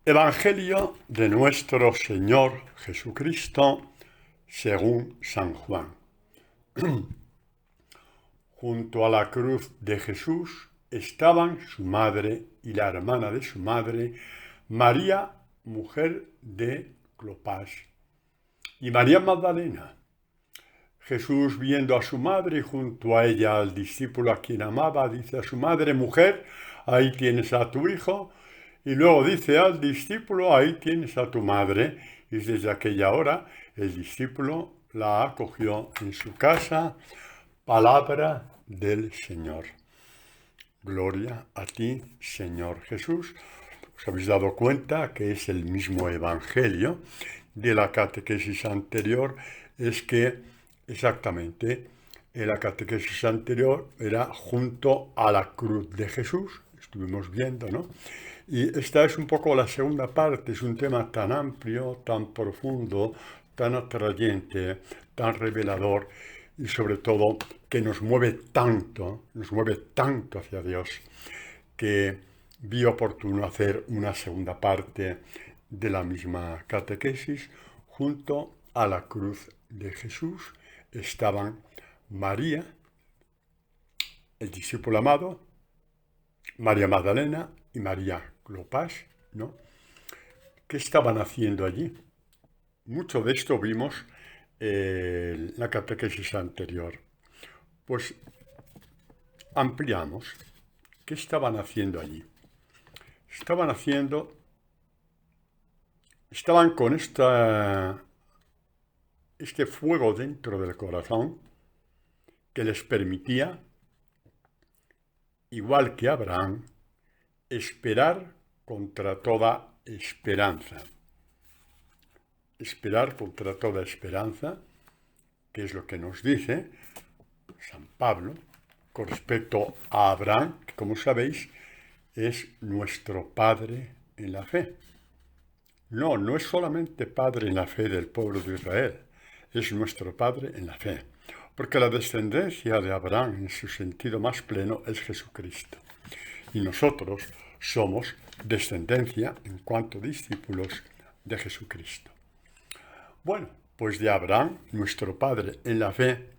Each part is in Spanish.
Evangelio de nuestro Señor Jesucristo según San Juan. Junto a la cruz de Jesús estaban su madre y la hermana de su madre, María, mujer de Clopas, y María Magdalena. Jesús, viendo a su madre y junto a ella al discípulo a quien amaba, dice a su madre: mujer, ahí tienes a tu hijo. Y luego dice al discípulo: ahí tienes a tu madre. Y desde aquella hora el discípulo la acogió en su casa. Palabra del Señor. Gloria a ti, Señor Jesús. ¿Os habéis dado cuenta que es el mismo Evangelio de la catequesis anterior? Es que exactamente en la catequesis anterior era junto a la cruz de Jesús. Estuvimos viendo, ¿no? Y esta es un poco la segunda parte. Es un tema tan amplio, tan profundo, tan atrayente, tan revelador y sobre todo que nos mueve tanto hacia Dios, que vi oportuno hacer una segunda parte de la misma catequesis. Junto a la cruz de Jesús estaban María, el discípulo amado, María Magdalena y María Clopas, ¿no? ¿Qué estaban haciendo allí? Mucho de esto vimos en la catequesis anterior. Pues ampliamos. ¿Qué estaban haciendo allí? Estaban con este fuego dentro del corazón que les permitía, igual que Abraham, esperar contra toda esperanza. Esperar contra toda esperanza, que es lo que nos dice San Pablo con respecto a Abraham, que como sabéis es nuestro padre en la fe. No es solamente padre en la fe del pueblo de Israel, es nuestro padre en la fe, porque la descendencia de Abraham en su sentido más pleno es Jesucristo. Y nosotros somos descendencia en cuanto discípulos de Jesucristo. Bueno, pues de Abraham, nuestro padre en la fe,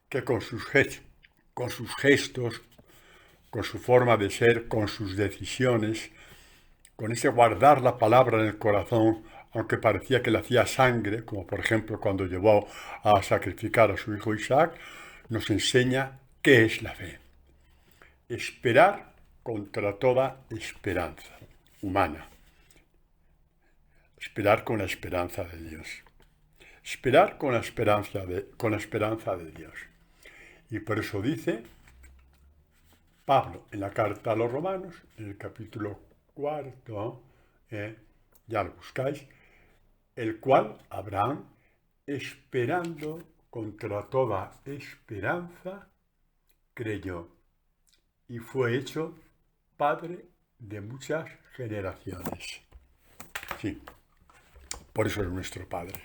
que con sus gestos, con su forma de ser, con sus decisiones, con ese guardar la palabra en el corazón, aunque parecía que le hacía sangre, como por ejemplo cuando llevó a sacrificar a su hijo Isaac, nos enseña qué es la fe. Esperar contra toda esperanza humana. Esperar con la esperanza de Dios. Esperar con la esperanza de Dios. Y por eso dice Pablo en la carta a los Romanos, en el capítulo 4, ya lo buscáis, el cual Abraham, esperando contra toda esperanza, creyó y fue hecho padre de muchas generaciones. Sí, por eso es nuestro padre.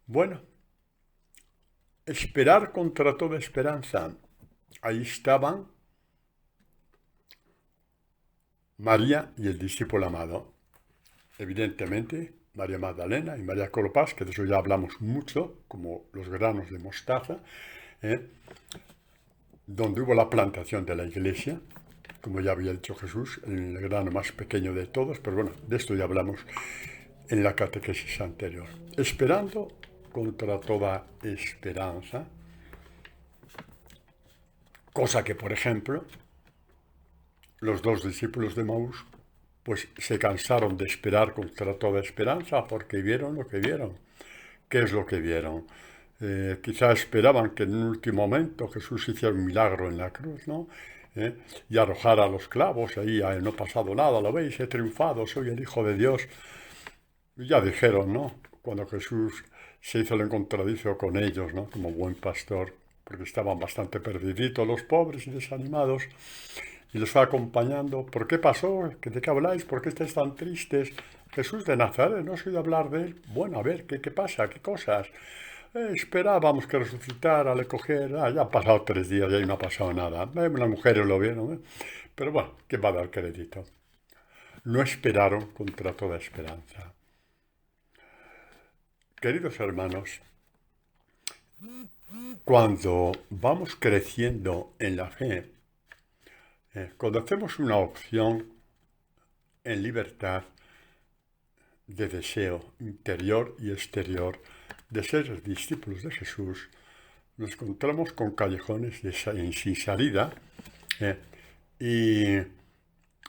Bueno, esperar contra toda esperanza. Ahí estaban María y el discípulo amado. Evidentemente, María Magdalena y María Clopas, que de eso ya hablamos mucho, como los granos de mostaza, donde hubo la plantación de la iglesia, como ya había dicho Jesús, el grano más pequeño de todos, pero bueno, de esto ya hablamos en la catequesis anterior. Esperando contra toda esperanza, cosa que, por ejemplo, los dos discípulos de Maús pues se cansaron de esperar contra toda esperanza porque vieron lo que vieron. ¿Qué es lo que vieron? Quizá esperaban que en un último momento Jesús hiciera un milagro en la cruz, ¿no? Y arrojara los clavos, ahí no ha pasado nada, lo veis, he triunfado, soy el Hijo de Dios. Y ya dijeron, ¿no? Cuando Jesús se hizo el encontradizo con ellos, ¿no? Como buen pastor, porque estaban bastante perdiditos los pobres y desanimados, y los fue acompañando. ¿Por qué pasó? ¿De qué habláis? ¿Por qué estáis tan tristes? Jesús de Nazaret, ¿no os he oído hablar de él? Bueno, a ver, ¿qué pasa? ¿Qué cosas? Esperábamos que resucitara, le cogiera. Ya han pasado 3 días y ahí no ha pasado nada. Las mujeres lo vieron, Pero bueno, ¿quién va a dar crédito? no esperaron contra toda esperanza. Queridos hermanos, cuando vamos creciendo en la fe, cuando hacemos una opción en libertad de deseo interior y exterior de ser discípulos de Jesús, nos encontramos con callejones sin salida y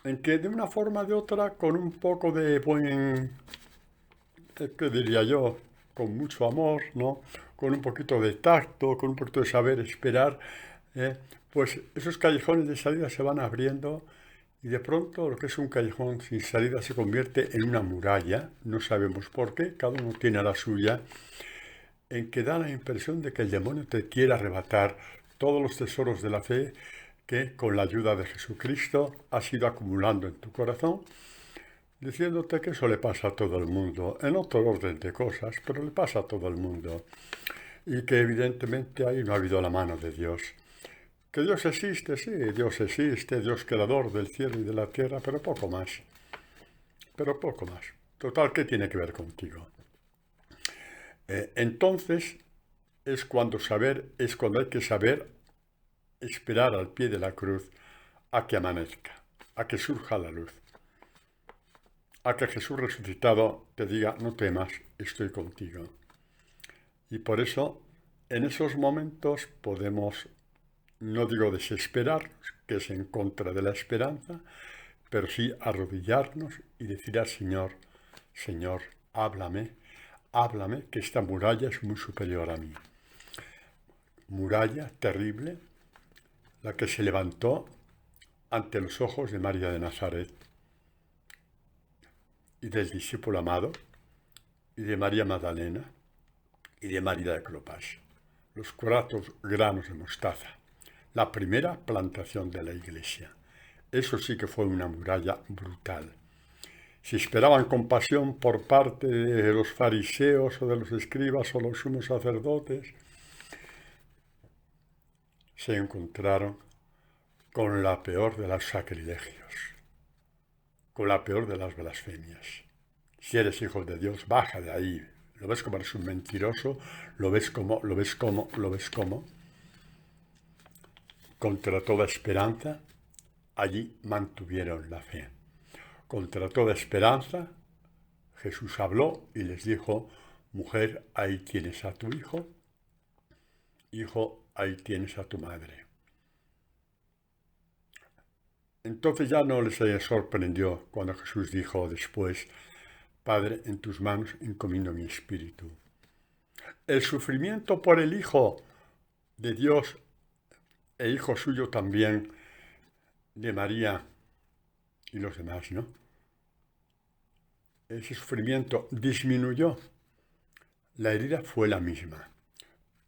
en que de una forma o de otra, con un poco de ¿qué diría yo? Con mucho amor, ¿no? Con un poquito de tacto, con un poquito de saber esperar, pues esos callejones de salida se van abriendo y de pronto lo que es un callejón sin salida se convierte en una muralla, no sabemos por qué, cada uno tiene la suya, en que da la impresión de que el demonio te quiere arrebatar todos los tesoros de la fe que con la ayuda de Jesucristo has ido acumulando en tu corazón, diciéndote que eso le pasa a todo el mundo, en otro orden de cosas, pero le pasa a todo el mundo, y que evidentemente ahí no ha habido la mano de Dios. Que Dios existe, sí, Dios existe, Dios creador del cielo y de la tierra, pero poco más. Pero poco más. Total, ¿qué tiene que ver contigo? Entonces es cuando hay que saber esperar al pie de la cruz a que amanezca, a que surja la luz, a que Jesús resucitado te diga, no temas, estoy contigo. Y por eso, en esos momentos podemos, no digo desesperar, que es en contra de la esperanza, pero sí arrodillarnos y decir al Señor, Señor, háblame, que esta muralla es muy superior a mí. Muralla terrible, la que se levantó ante los ojos de María de Nazaret y del discípulo amado y de María Magdalena y de María de Clopas, los 4 granos de mostaza, la primera plantación de la iglesia. Eso sí que fue una muralla brutal. Si esperaban compasión por parte de los fariseos o de los escribas o los sumos sacerdotes, se encontraron con la peor de los sacrilegios, con la peor de las blasfemias. Si eres hijo de Dios, baja de ahí. ¿Lo ves como eres un mentiroso? ¿Lo ves como? Contra toda esperanza, allí mantuvieron la fe. Contra toda esperanza, Jesús habló y les dijo, mujer, ahí tienes a tu hijo, hijo, ahí tienes a tu madre. Entonces ya no les sorprendió cuando Jesús dijo después, Padre, en tus manos encomiendo mi espíritu. El sufrimiento por el Hijo de Dios e hijo suyo también de María y los demás, ¿no? Ese sufrimiento disminuyó. La herida fue la misma,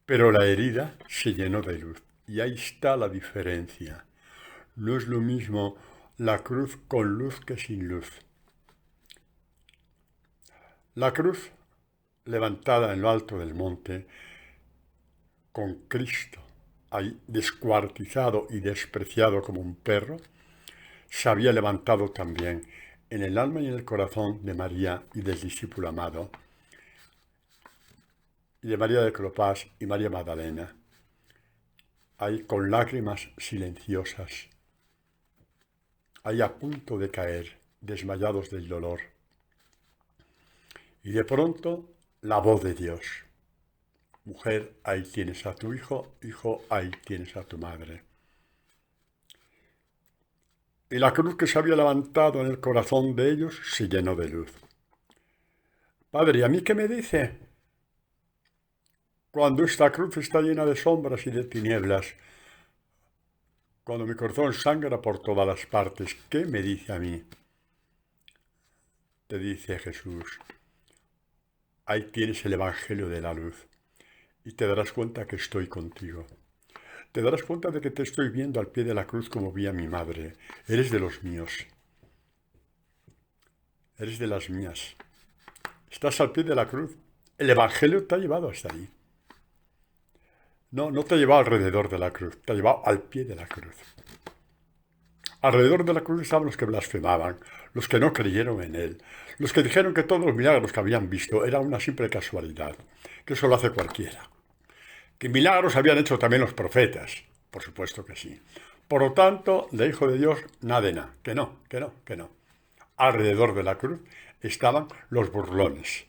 pero la herida se llenó de luz. Y ahí está la diferencia. No es lo mismo la cruz con luz que sin luz. La cruz, levantada en lo alto del monte, con Cristo, ahí descuartizado y despreciado como un perro, se había levantado también en el alma y en el corazón de María y del discípulo amado, y de María de Clopas y María Magdalena, ahí con lágrimas silenciosas, ahí a punto de caer, desmayados del dolor. Y de pronto, la voz de Dios. Mujer, ahí tienes a tu hijo, hijo, ahí tienes a tu madre. Y la cruz que se había levantado en el corazón de ellos se llenó de luz. Padre, ¿y a mí qué me dice? Cuando esta cruz está llena de sombras y de tinieblas, cuando mi corazón sangra por todas las partes, ¿qué me dice a mí? Te dice Jesús, ahí tienes el Evangelio de la luz y te darás cuenta que estoy contigo. Te darás cuenta de que te estoy viendo al pie de la cruz como vi a mi madre. Eres de los míos. Eres de las mías. Estás al pie de la cruz. El Evangelio te ha llevado hasta ahí. No te ha llevado alrededor de la cruz, te ha llevado al pie de la cruz. Alrededor de la cruz estaban los que blasfemaban, los que no creyeron en él, los que dijeron que todos los milagros que habían visto eran una simple casualidad, que eso lo hace cualquiera. Que milagros habían hecho también los profetas, por supuesto que sí. Por lo tanto, de Hijo de Dios, nada de nada, que no, que no, que no. Alrededor de la cruz estaban los burlones,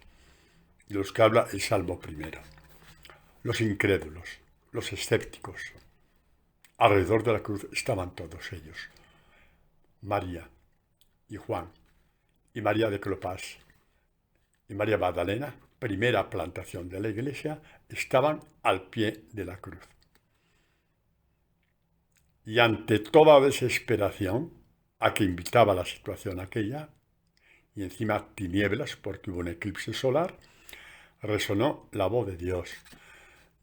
de los que habla el Salmo primero, los incrédulos, los escépticos. Alrededor de la cruz estaban todos ellos. María y Juan y María de Clopas y María Magdalena, primera plantación de la iglesia, estaban al pie de la cruz. Y ante toda desesperación a que invitaba la situación aquella, y encima tinieblas porque hubo un eclipse solar, resonó la voz de Dios,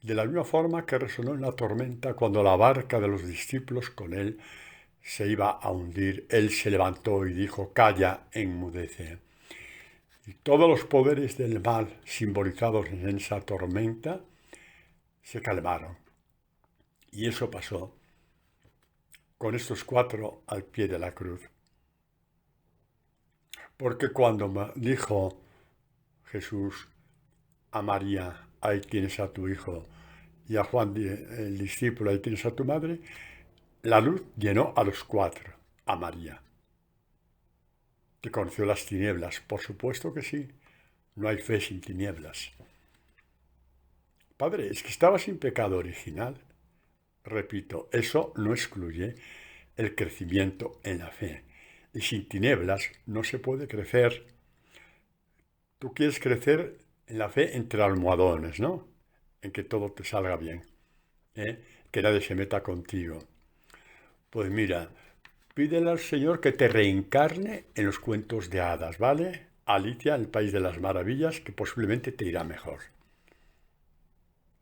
de la misma forma que resonó en la tormenta cuando la barca de los discípulos con él se iba a hundir. Él se levantó y dijo: calla, enmudece. Y todos los poderes del mal simbolizados en esa tormenta se calmaron. Y eso pasó con estos 4 al pie de la cruz. Porque cuando dijo Jesús a María: ahí tienes a tu hijo, y a Juan el discípulo: ahí tienes a tu madre, la luz llenó a los 4, a María, que conoció las tinieblas. Por supuesto que sí, no hay fe sin tinieblas. Padre, es que estaba sin pecado original. Repito, eso no excluye el crecimiento en la fe. Y sin tinieblas no se puede crecer. Tú quieres crecer en la fe entre almohadones, ¿no? En que todo te salga bien, que nadie se meta contigo. Pues mira, pídele al Señor que te reencarne en los cuentos de hadas, ¿vale? Alicia, en el País de las Maravillas, que posiblemente te irá mejor.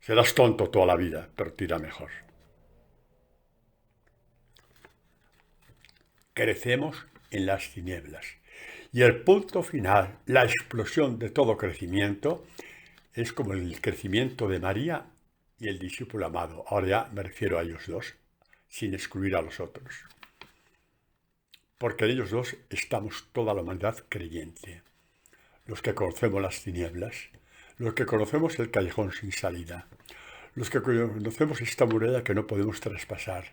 Serás tonto toda la vida, pero te irá mejor. Crecemos en las tinieblas. Y el punto final, la explosión de todo crecimiento, es como el crecimiento de María y el discípulo amado. Ahora ya me refiero a ellos dos, sin excluir a los otros. Porque en ellos dos estamos toda la humanidad creyente. Los que conocemos las tinieblas, los que conocemos el callejón sin salida, los que conocemos esta muralla que no podemos traspasar,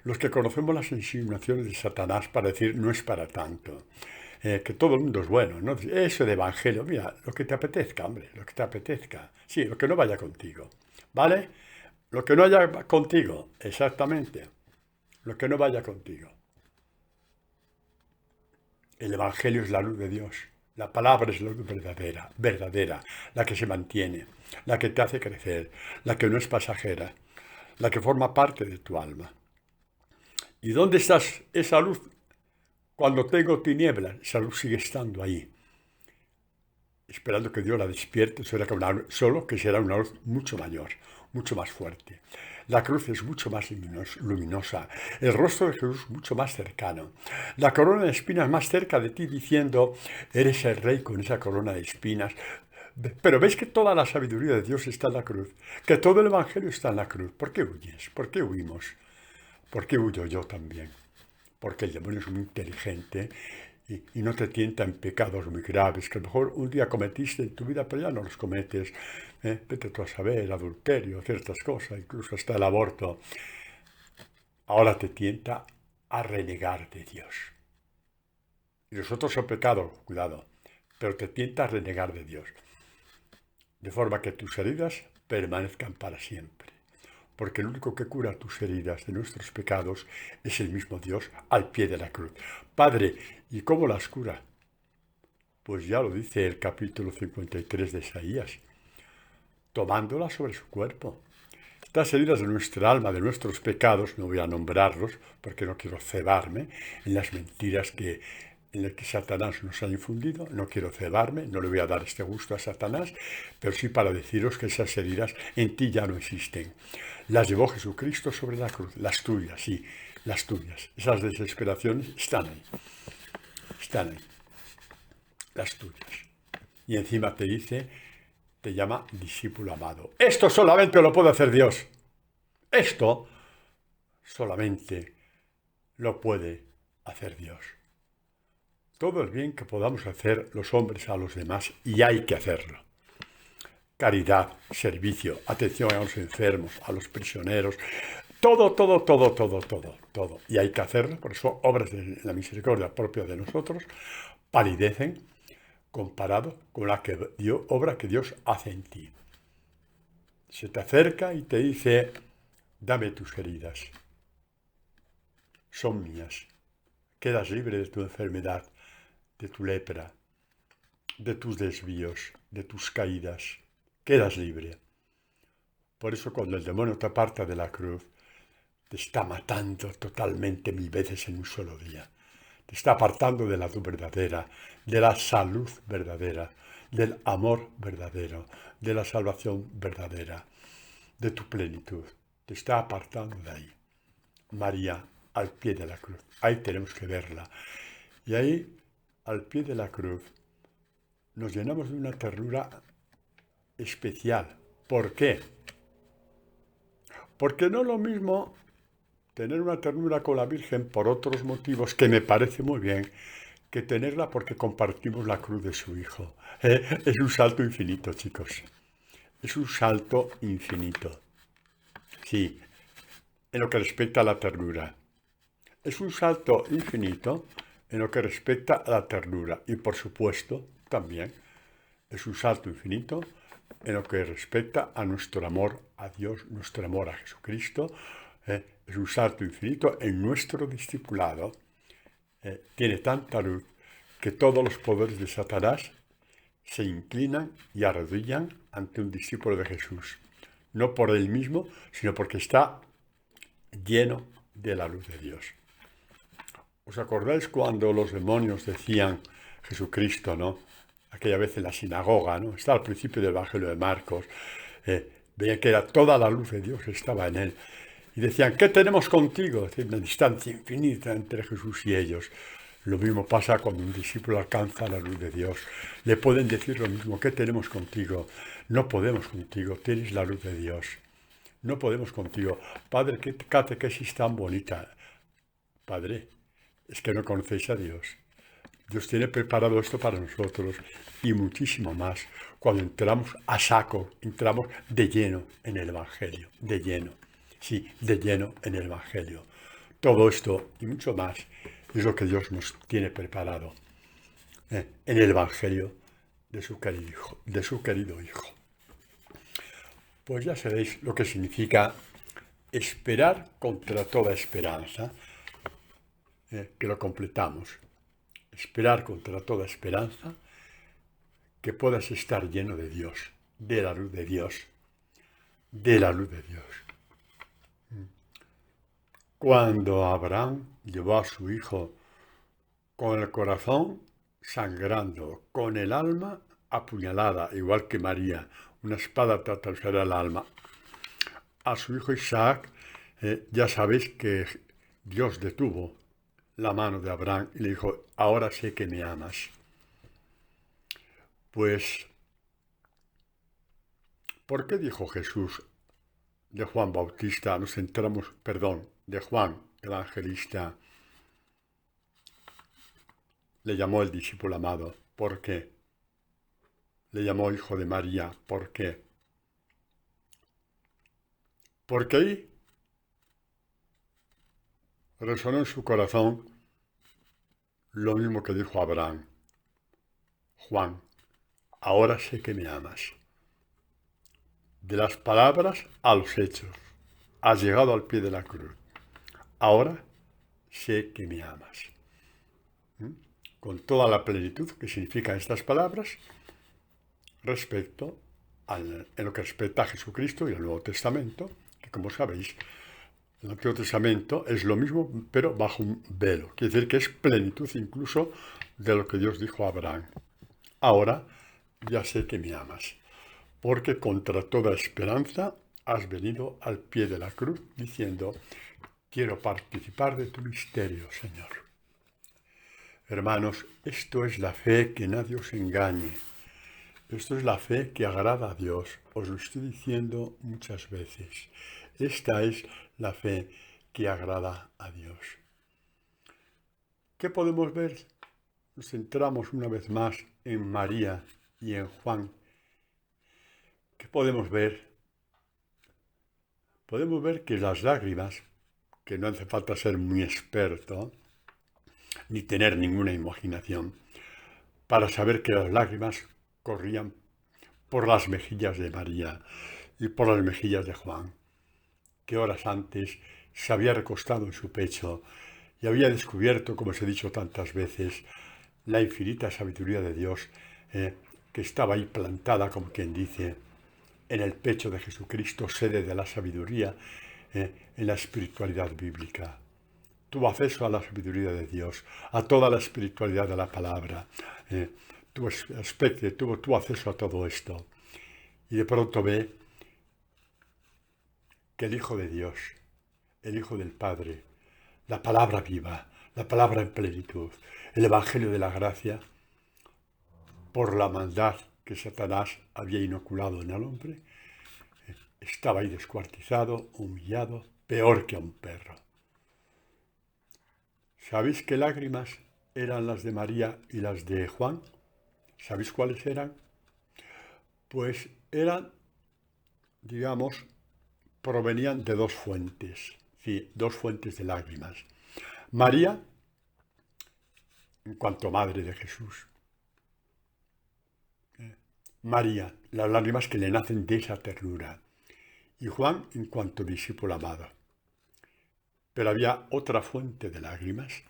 los que conocemos las insinuaciones de Satanás para decir no es para tanto, que todo el mundo es bueno, ¿no? Eso de evangelio, mira, lo que te apetezca, hombre, lo que te apetezca. Sí, lo que no vaya contigo, ¿vale? Lo que no vaya contigo, exactamente, lo que no vaya contigo. El evangelio es la luz de Dios. La palabra es la luz verdadera, la que se mantiene, la que te hace crecer, la que no es pasajera, la que forma parte de tu alma. ¿Y dónde está esa luz? Cuando tengo tinieblas, esa luz sigue estando ahí, esperando que Dios la despierte, solo que será una luz mucho mayor, mucho más fuerte. La cruz es mucho más luminosa, el rostro de Jesús mucho más cercano, la corona de espinas más cerca de ti diciendo: eres el rey con esa corona de espinas. Pero ves que toda la sabiduría de Dios está en la cruz, que todo el evangelio está en la cruz. ¿Por qué huyes? ¿Por qué huimos? ¿Por qué huyo yo también? Porque el demonio es muy inteligente y no te tienta en pecados muy graves, que a lo mejor un día cometiste en tu vida, pero ya no los cometes. Vete tú a saber, adulterio, ciertas cosas, incluso hasta el aborto. Ahora te tienta a renegar de Dios. Y los otros son pecados, cuidado, pero te tienta a renegar de Dios. De forma que tus heridas permanezcan para siempre. Porque el único que cura tus heridas de nuestros pecados es el mismo Dios al pie de la cruz. Padre, ¿y cómo las cura? Pues ya lo dice el capítulo 53 de Isaías, tomándolas sobre su cuerpo. Estas heridas de nuestra alma, de nuestros pecados, no voy a nombrarlos porque no quiero cebarme en las mentiras en las que Satanás nos ha infundido. No quiero cebarme, no le voy a dar este gusto a Satanás, pero sí para deciros que esas heridas en ti ya no existen. Las llevó Jesucristo sobre la cruz, las tuyas, sí, las tuyas. Esas desesperaciones están ahí, las tuyas. Y encima te llama discípulo amado. Esto solamente lo puede hacer Dios. Esto solamente lo puede hacer Dios. Todo el bien que podamos hacer los hombres a los demás, y hay que hacerlo. Caridad, servicio, atención a los enfermos, a los prisioneros, todo. Y hay que hacerlo, por eso obras de la misericordia propia de nosotros palidecen comparado con la obra que Dios hace en ti. Se te acerca y te dice, dame tus heridas, son mías, quedas libre de tu enfermedad, de tu lepra, de tus desvíos, de tus caídas, quedas libre. Por eso cuando el demonio te aparta de la cruz, te está matando totalmente 1000 veces en un solo día. Te está apartando de la luz verdadera, de la salud verdadera, del amor verdadero, de la salvación verdadera, de tu plenitud. Te está apartando de ahí. María, al pie de la cruz. Ahí tenemos que verla. Y ahí, al pie de la cruz, nos llenamos de una ternura especial. ¿Por qué? Porque no es lo mismo tener una ternura con la Virgen por otros motivos, que me parece muy bien, que tenerla porque compartimos la cruz de su Hijo. Es un salto infinito, chicos. Es un salto infinito. Sí, en lo que respecta a la ternura. Es un salto infinito en lo que respecta a la ternura. Y por supuesto, también es un salto infinito en lo que respecta a nuestro amor a Dios, nuestro amor a Jesucristo. Es un salto infinito en nuestro discipulado. Tiene tanta luz que todos los poderes de Satanás se inclinan y arrodillan ante un discípulo de Jesús. No por él mismo, sino porque está lleno de la luz de Dios. ¿Os acordáis cuando los demonios decían Jesucristo, ¿no? Aquella vez en la sinagoga, ¿no? Está al principio del Evangelio de Marcos. Veían que era toda la luz de Dios estaba en él. Y decían, ¿qué tenemos contigo? Es decir, una distancia infinita entre Jesús y ellos. Lo mismo pasa cuando un discípulo alcanza la luz de Dios. Le pueden decir lo mismo, ¿qué tenemos contigo? No podemos contigo, tienes la luz de Dios. No podemos contigo. Padre, qué catequesis tan bonita. Padre, es que no conocéis a Dios. Dios tiene preparado esto para nosotros y muchísimo más cuando entramos a saco, entramos de lleno en el Evangelio, de lleno. Sí, de lleno en el Evangelio. Todo esto y mucho más es lo que Dios nos tiene preparado en el Evangelio de su querido Hijo. Pues ya sabéis lo que significa esperar contra toda esperanza, que lo completamos. Esperar contra toda esperanza, que puedas estar lleno de Dios, de la luz de Dios, de la luz de Dios. Cuando Abraham llevó a su hijo con el corazón sangrando, con el alma apuñalada, igual que María, una espada te atravesará el alma, a su hijo Isaac, ya sabéis que Dios detuvo la mano de Abraham y le dijo, ahora sé que me amas. Pues, ¿por qué dijo Jesús de Juan Bautista, de Juan Evangelista, le llamó el discípulo amado? ¿Por qué? Le llamó hijo de María. ¿Por qué? Porque ahí resonó en su corazón lo mismo que dijo Abraham. Juan, ahora sé que me amas. De las palabras a los hechos. Has llegado al pie de la cruz. Ahora sé que me amas. Con toda la plenitud que significan estas palabras en lo que respecta a Jesucristo y al Nuevo Testamento, que como sabéis, el Antiguo Testamento es lo mismo, pero bajo un velo. Quiere decir que es plenitud incluso de lo que Dios dijo a Abraham. Ahora ya sé que me amas, porque contra toda esperanza has venido al pie de la cruz diciendo, quiero participar de tu misterio, Señor. Hermanos, esto es la fe, que nadie os engañe. Esto es la fe que agrada a Dios. Os lo estoy diciendo muchas veces. Esta es la fe que agrada a Dios. ¿Qué podemos ver? Nos centramos una vez más en María y en Juan. ¿Qué podemos ver? Podemos ver que las lágrimas, que no hace falta ser muy experto, ni tener ninguna imaginación, para saber que las lágrimas corrían por las mejillas de María y por las mejillas de Juan, que horas antes se había recostado en su pecho y había descubierto, como os he dicho tantas veces, la infinita sabiduría de Dios que estaba ahí plantada, como quien dice, en el pecho de Jesucristo, sede de la sabiduría en la espiritualidad bíblica. Tuvo acceso a la sabiduría de Dios, a toda la espiritualidad de la palabra. Tuvo acceso a todo esto. Y de pronto ve que el Hijo de Dios, el Hijo del Padre, la palabra viva, la palabra en plenitud, el Evangelio de la gracia, por la maldad que Satanás había inoculado en el hombre, estaba ahí descuartizado, humillado, peor que a un perro. ¿Sabéis qué lágrimas eran las de María y las de Juan? ¿Sabéis cuáles eran? Pues eran, digamos, provenían de dos fuentes, sí, dos fuentes de lágrimas. María, en cuanto madre de Jesús. María, las lágrimas que le nacen de esa ternura. Y Juan, en cuanto discípulo amado. Pero había otra fuente de lágrimas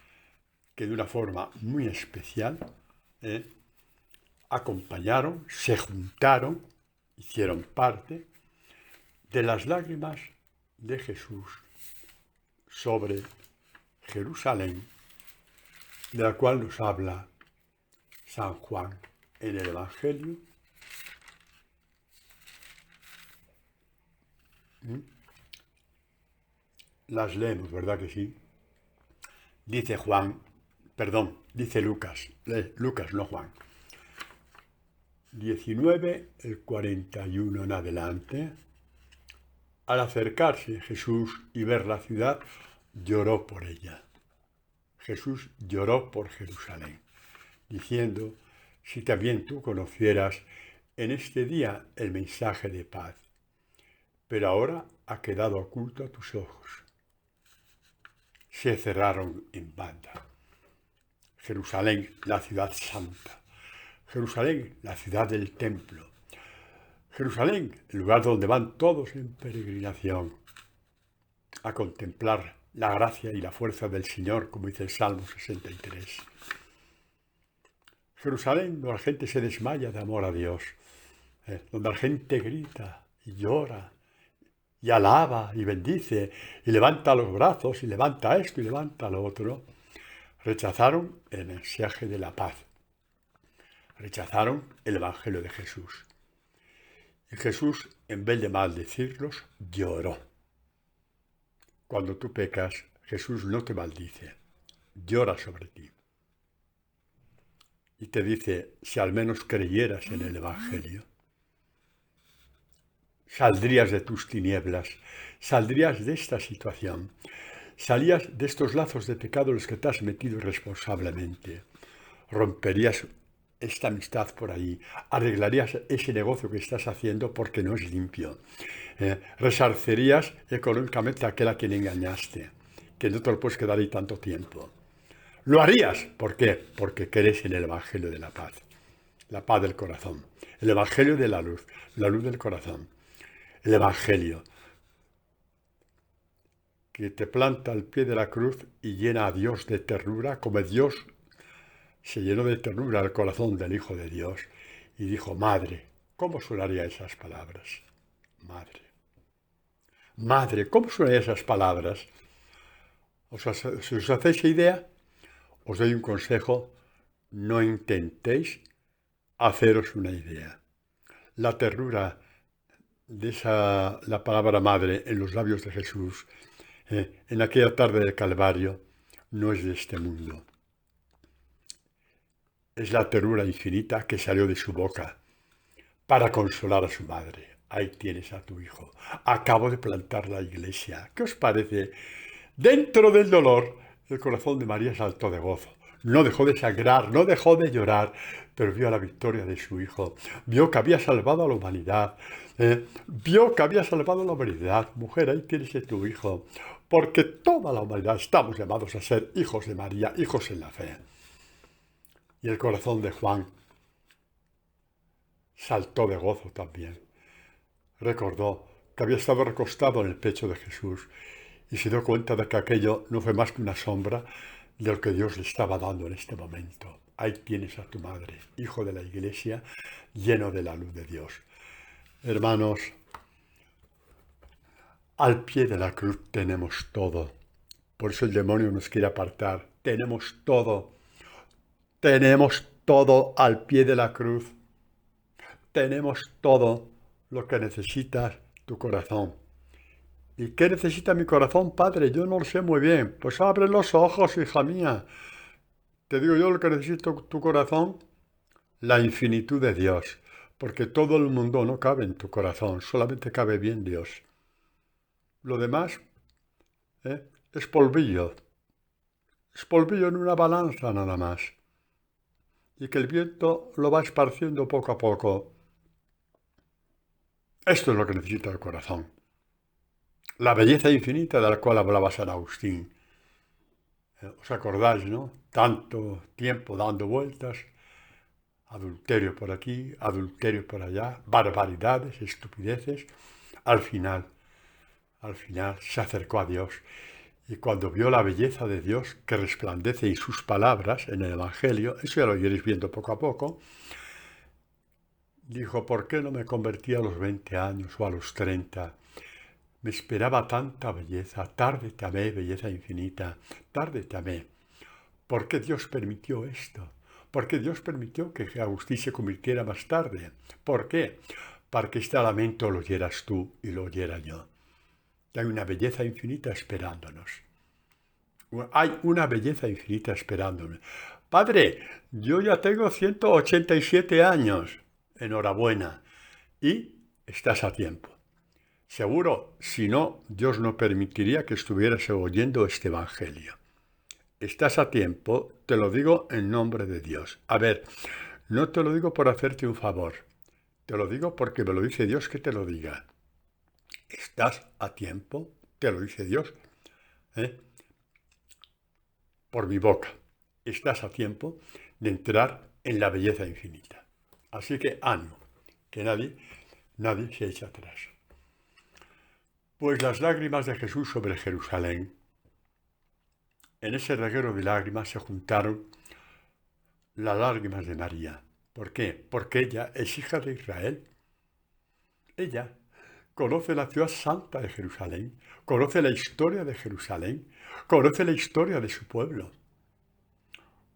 que de una forma muy especial acompañaron, se juntaron, hicieron parte de las lágrimas de Jesús sobre Jerusalén, de la cual nos habla San Juan en el Evangelio. Las leemos, ¿verdad que sí? Dice dice Lucas, Lucas, no Juan. 19, el 41 en adelante. Al acercarse Jesús y ver la ciudad, lloró por ella. Jesús lloró por Jerusalén, diciendo, si también tú conocieras en este día el mensaje de paz, pero ahora ha quedado oculto a tus ojos. Se cerraron en banda. Jerusalén, la ciudad santa. Jerusalén, la ciudad del templo. Jerusalén, el lugar donde van todos en peregrinación a contemplar la gracia y la fuerza del Señor, como dice el Salmo 63. Jerusalén, donde la gente se desmaya de amor a Dios, donde la gente grita y llora y alaba y bendice y levanta los brazos y levanta esto y levanta lo otro. Rechazaron el mensaje de la paz. Rechazaron el Evangelio de Jesús. Y Jesús, en vez de maldecirlos, lloró. Cuando tú pecas, Jesús no te maldice, llora sobre ti. Y te dice, si al menos creyeras en el Evangelio, saldrías de tus tinieblas, saldrías de esta situación, salías de estos lazos de pecado en los que te has metido irresponsablemente, romperías esta amistad por ahí, arreglarías ese negocio que estás haciendo porque no es limpio, resarcerías económicamente a aquel a quien engañaste, que no te lo puedes quedar ahí tanto tiempo. Lo harías, ¿por qué? Porque crees en el Evangelio de la paz del corazón, el Evangelio de la luz del corazón, el Evangelio que te planta al pie de la cruz y llena a Dios de ternura, como Dios se llenó de ternura el corazón del Hijo de Dios y dijo, madre, ¿cómo sonarían esas palabras? Madre, ¿cómo sonarían esas palabras? Si os hacéis idea, os doy un consejo, no intentéis haceros una idea. La ternura de la palabra madre en los labios de Jesús, en aquella tarde del Calvario, no es de este mundo. Es la ternura infinita que salió de su boca para consolar a su madre. Ahí tienes a tu hijo. Acabo de plantar la iglesia. ¿Qué os parece? Dentro del dolor, el corazón de María saltó de gozo. No dejó de sangrar, no dejó de llorar, pero vio la victoria de su Hijo. Vio que había salvado a la humanidad. Vio que había salvado a la humanidad. Mujer, ahí tienes a tu Hijo. Porque toda la humanidad estamos llamados a ser hijos de María, hijos en la fe. Y el corazón de Juan saltó de gozo también. Recordó que había estado recostado en el pecho de Jesús y se dio cuenta de que aquello no fue más que una sombra de lo que Dios le estaba dando en este momento. Ahí tienes a tu madre, hijo de la Iglesia, lleno de la luz de Dios. Hermanos, al pie de la cruz tenemos todo. Por eso el demonio nos quiere apartar. Tenemos todo. Tenemos todo al pie de la cruz. Tenemos todo lo que necesitas tu corazón. ¿Y qué necesita mi corazón, Padre? Yo no lo sé muy bien. Pues abre los ojos, hija mía. Te digo yo lo que necesita tu corazón, la infinitud de Dios. Porque todo el mundo no cabe en tu corazón, solamente cabe bien Dios. Lo demás es polvillo. Es polvillo en una balanza nada más. Y que el viento lo va esparciendo poco a poco. Esto es lo que necesita el corazón. La belleza infinita de la cual hablaba San Agustín. ¿Os acordáis, no? Tanto tiempo dando vueltas, adulterio por aquí, adulterio por allá, barbaridades, estupideces. Al final se acercó a Dios y cuando vio la belleza de Dios que resplandece en sus palabras, en el Evangelio, eso ya lo iréis viendo poco a poco, dijo, ¿por qué no me convertí a los 20 años o a los 30? Me esperaba tanta belleza, tarde te amé, belleza infinita, tarde te amé. ¿Por qué Dios permitió esto? ¿Por qué Dios permitió que Agustín se convirtiera más tarde? ¿Por qué? Para que este lamento lo oyeras tú y lo oyera yo. Y hay una belleza infinita esperándonos. Hay una belleza infinita esperándonos. Padre, yo ya tengo 187 años. Enhorabuena. Y estás a tiempo. Seguro, si no, Dios no permitiría que estuvieras oyendo este Evangelio. Estás a tiempo, te lo digo en nombre de Dios. A ver, no te lo digo por hacerte un favor, te lo digo porque me lo dice Dios que te lo diga. Estás a tiempo, te lo dice Dios, por mi boca. Estás a tiempo de entrar en la belleza infinita. Así que ánimo, que nadie se eche atrás. Pues las lágrimas de Jesús sobre Jerusalén, en ese reguero de lágrimas se juntaron las lágrimas de María. ¿Por qué? Porque ella es hija de Israel. Ella conoce la ciudad santa de Jerusalén, conoce la historia de Jerusalén, conoce la historia de su pueblo.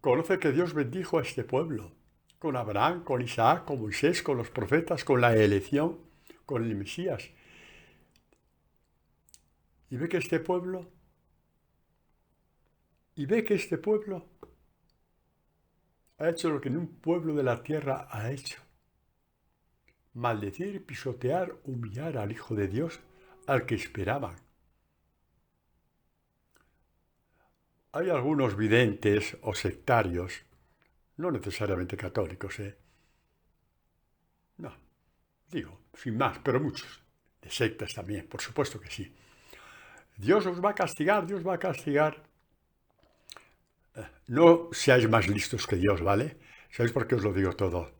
Conoce que Dios bendijo a este pueblo, con Abraham, con Isaac, con Moisés, con los profetas, con la elección, con el Mesías. Y ve que este pueblo ha hecho lo que ningún pueblo de la tierra ha hecho. Maldecir, pisotear, humillar al Hijo de Dios, al que esperaban. Hay algunos videntes o sectarios, no necesariamente católicos, no, digo, sin más, pero muchos, de sectas también, por supuesto que sí. Dios os va a castigar, Dios va a castigar. No seáis más listos que Dios, ¿vale? ¿Sabéis por qué os lo digo todo?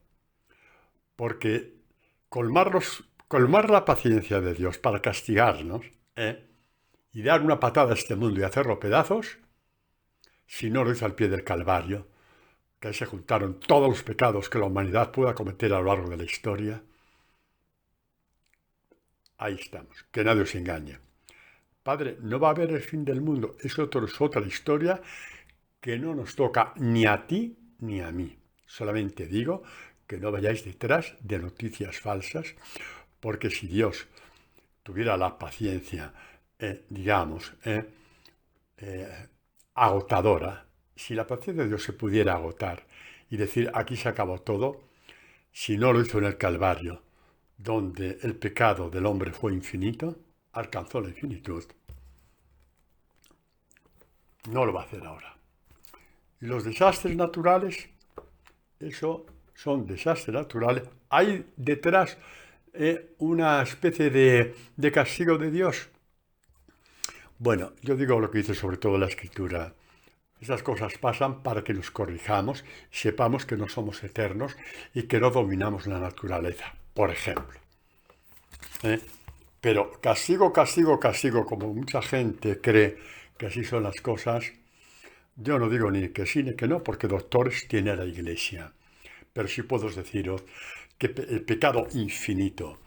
Porque colmar la paciencia de Dios para castigarnos, y dar una patada a este mundo y hacerlo pedazos, si no lo hizo al pie del Calvario, que ahí se juntaron todos los pecados que la humanidad pueda cometer a lo largo de la historia. Ahí estamos, que nadie os engañe. Padre, no va a haber el fin del mundo, es otra historia que no nos toca ni a ti ni a mí. Solamente digo que no vayáis detrás de noticias falsas, porque si Dios tuviera la paciencia, agotadora, si la paciencia de Dios se pudiera agotar y decir aquí se acabó todo, si no lo hizo en el Calvario, donde el pecado del hombre fue infinito, alcanzó la infinitud, no lo va a hacer ahora. Y los desastres naturales, eso son desastres naturales. Hay detrás una especie de castigo de Dios. Bueno, yo digo lo que dice sobre todo la Escritura. Esas cosas pasan para que nos corrijamos, sepamos que no somos eternos y que no dominamos la naturaleza, por ejemplo. ¿Eh? Pero castigo, castigo, castigo, como mucha gente cree que así son las cosas, yo no digo ni que sí ni que no, porque doctores tiene la Iglesia. Pero sí puedo deciros que el pecado infinito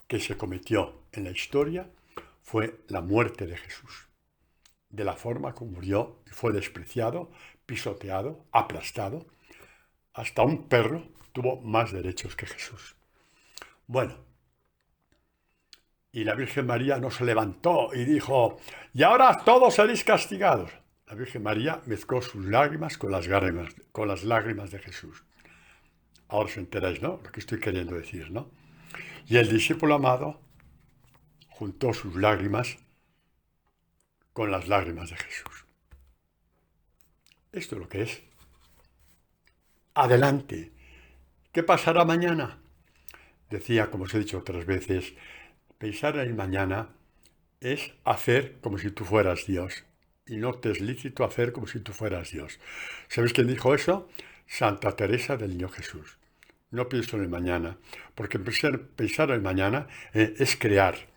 que se cometió en la historia fue la muerte de Jesús. De la forma como murió y fue despreciado, pisoteado, aplastado. Hasta un perro tuvo más derechos que Jesús. Bueno, y la Virgen María no se levantó y dijo, y ahora todos seréis castigados. La Virgen María mezcló sus lágrimas con las lágrimas de Jesús. Ahora os enteráis, ¿no? Lo que estoy queriendo decir, ¿no? Y el discípulo amado juntó sus lágrimas con las lágrimas de Jesús. Esto es lo que es. Adelante. ¿Qué pasará mañana? Decía, como os he dicho otras veces, pensar en el mañana es hacer como si tú fueras Dios. Y no te es lícito hacer como si tú fueras Dios. ¿Sabéis quién dijo eso? Santa Teresa del Niño Jesús. No pienso en el mañana, porque pensar en el mañana es crear.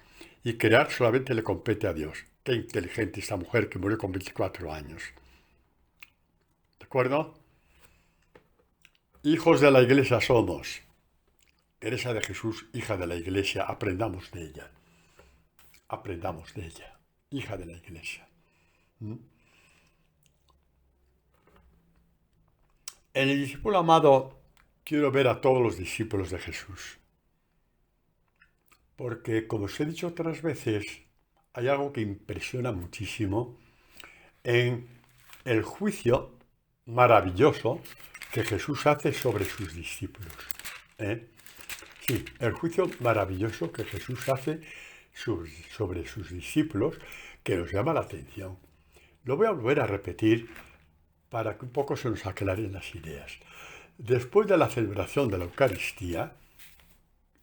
Y crear solamente le compete a Dios. Qué inteligente esta mujer que murió con 24 años. ¿De acuerdo? Hijos de la Iglesia somos. Teresa de Jesús, hija de la Iglesia, aprendamos de ella. Aprendamos de ella, hija de la Iglesia. En el discípulo amado quiero ver a todos los discípulos de Jesús. Porque, como os he dicho otras veces, hay algo que impresiona muchísimo en el juicio maravilloso que Jesús hace sobre sus discípulos. Sí, el juicio maravilloso que Jesús hace sobre sus discípulos, que nos llama la atención. Lo voy a volver a repetir para que un poco se nos aclaren las ideas. Después de la celebración de la Eucaristía,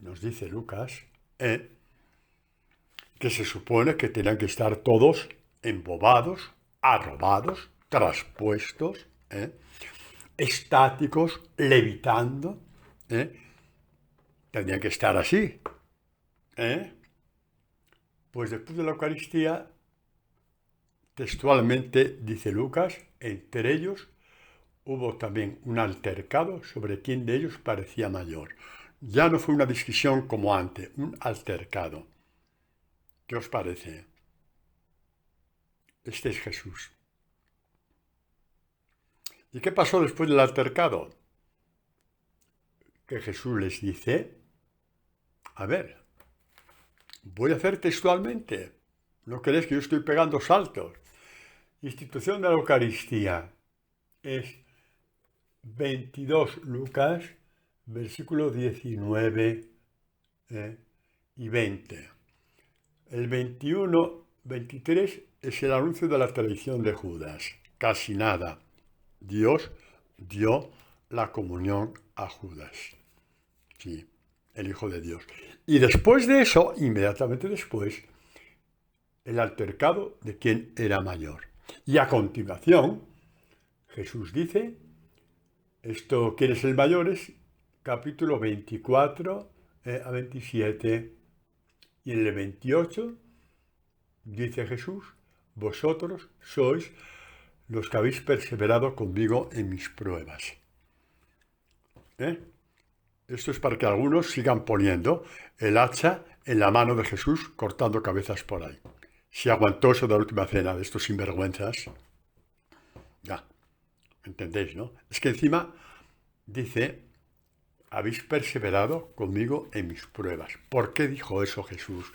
nos dice Lucas, que se supone que tenían que estar todos embobados, arrobados, traspuestos, estáticos, levitando. Tendrían que estar así. Pues después de la Eucaristía, textualmente dice Lucas, entre ellos hubo también un altercado sobre quién de ellos parecía mayor. Ya no fue una discusión como antes, un altercado. ¿Qué os parece? Este es Jesús. ¿Y qué pasó después del altercado? Que Jesús les dice, a ver, voy a hacer textualmente, no creéis que yo estoy pegando saltos. Institución de la Eucaristía es 22 Lucas, versículo 19 y 20. El 21, 23 es el anuncio de la traición de Judas. Casi nada. Dios dio la comunión a Judas. Sí, el Hijo de Dios. Y después de eso, inmediatamente después, el altercado de quién era mayor. Y a continuación, Jesús dice, esto, ¿quién es el mayor? Es capítulo 24 a 27. Y en el 28 dice Jesús, vosotros sois los que habéis perseverado conmigo en mis pruebas. Esto es para que algunos sigan poniendo el hacha en la mano de Jesús cortando cabezas por ahí. Si aguantó eso de la última cena de estos sinvergüenzas, ya, ¿entendéis, no? Es que encima dice, habéis perseverado conmigo en mis pruebas. ¿Por qué dijo eso Jesús?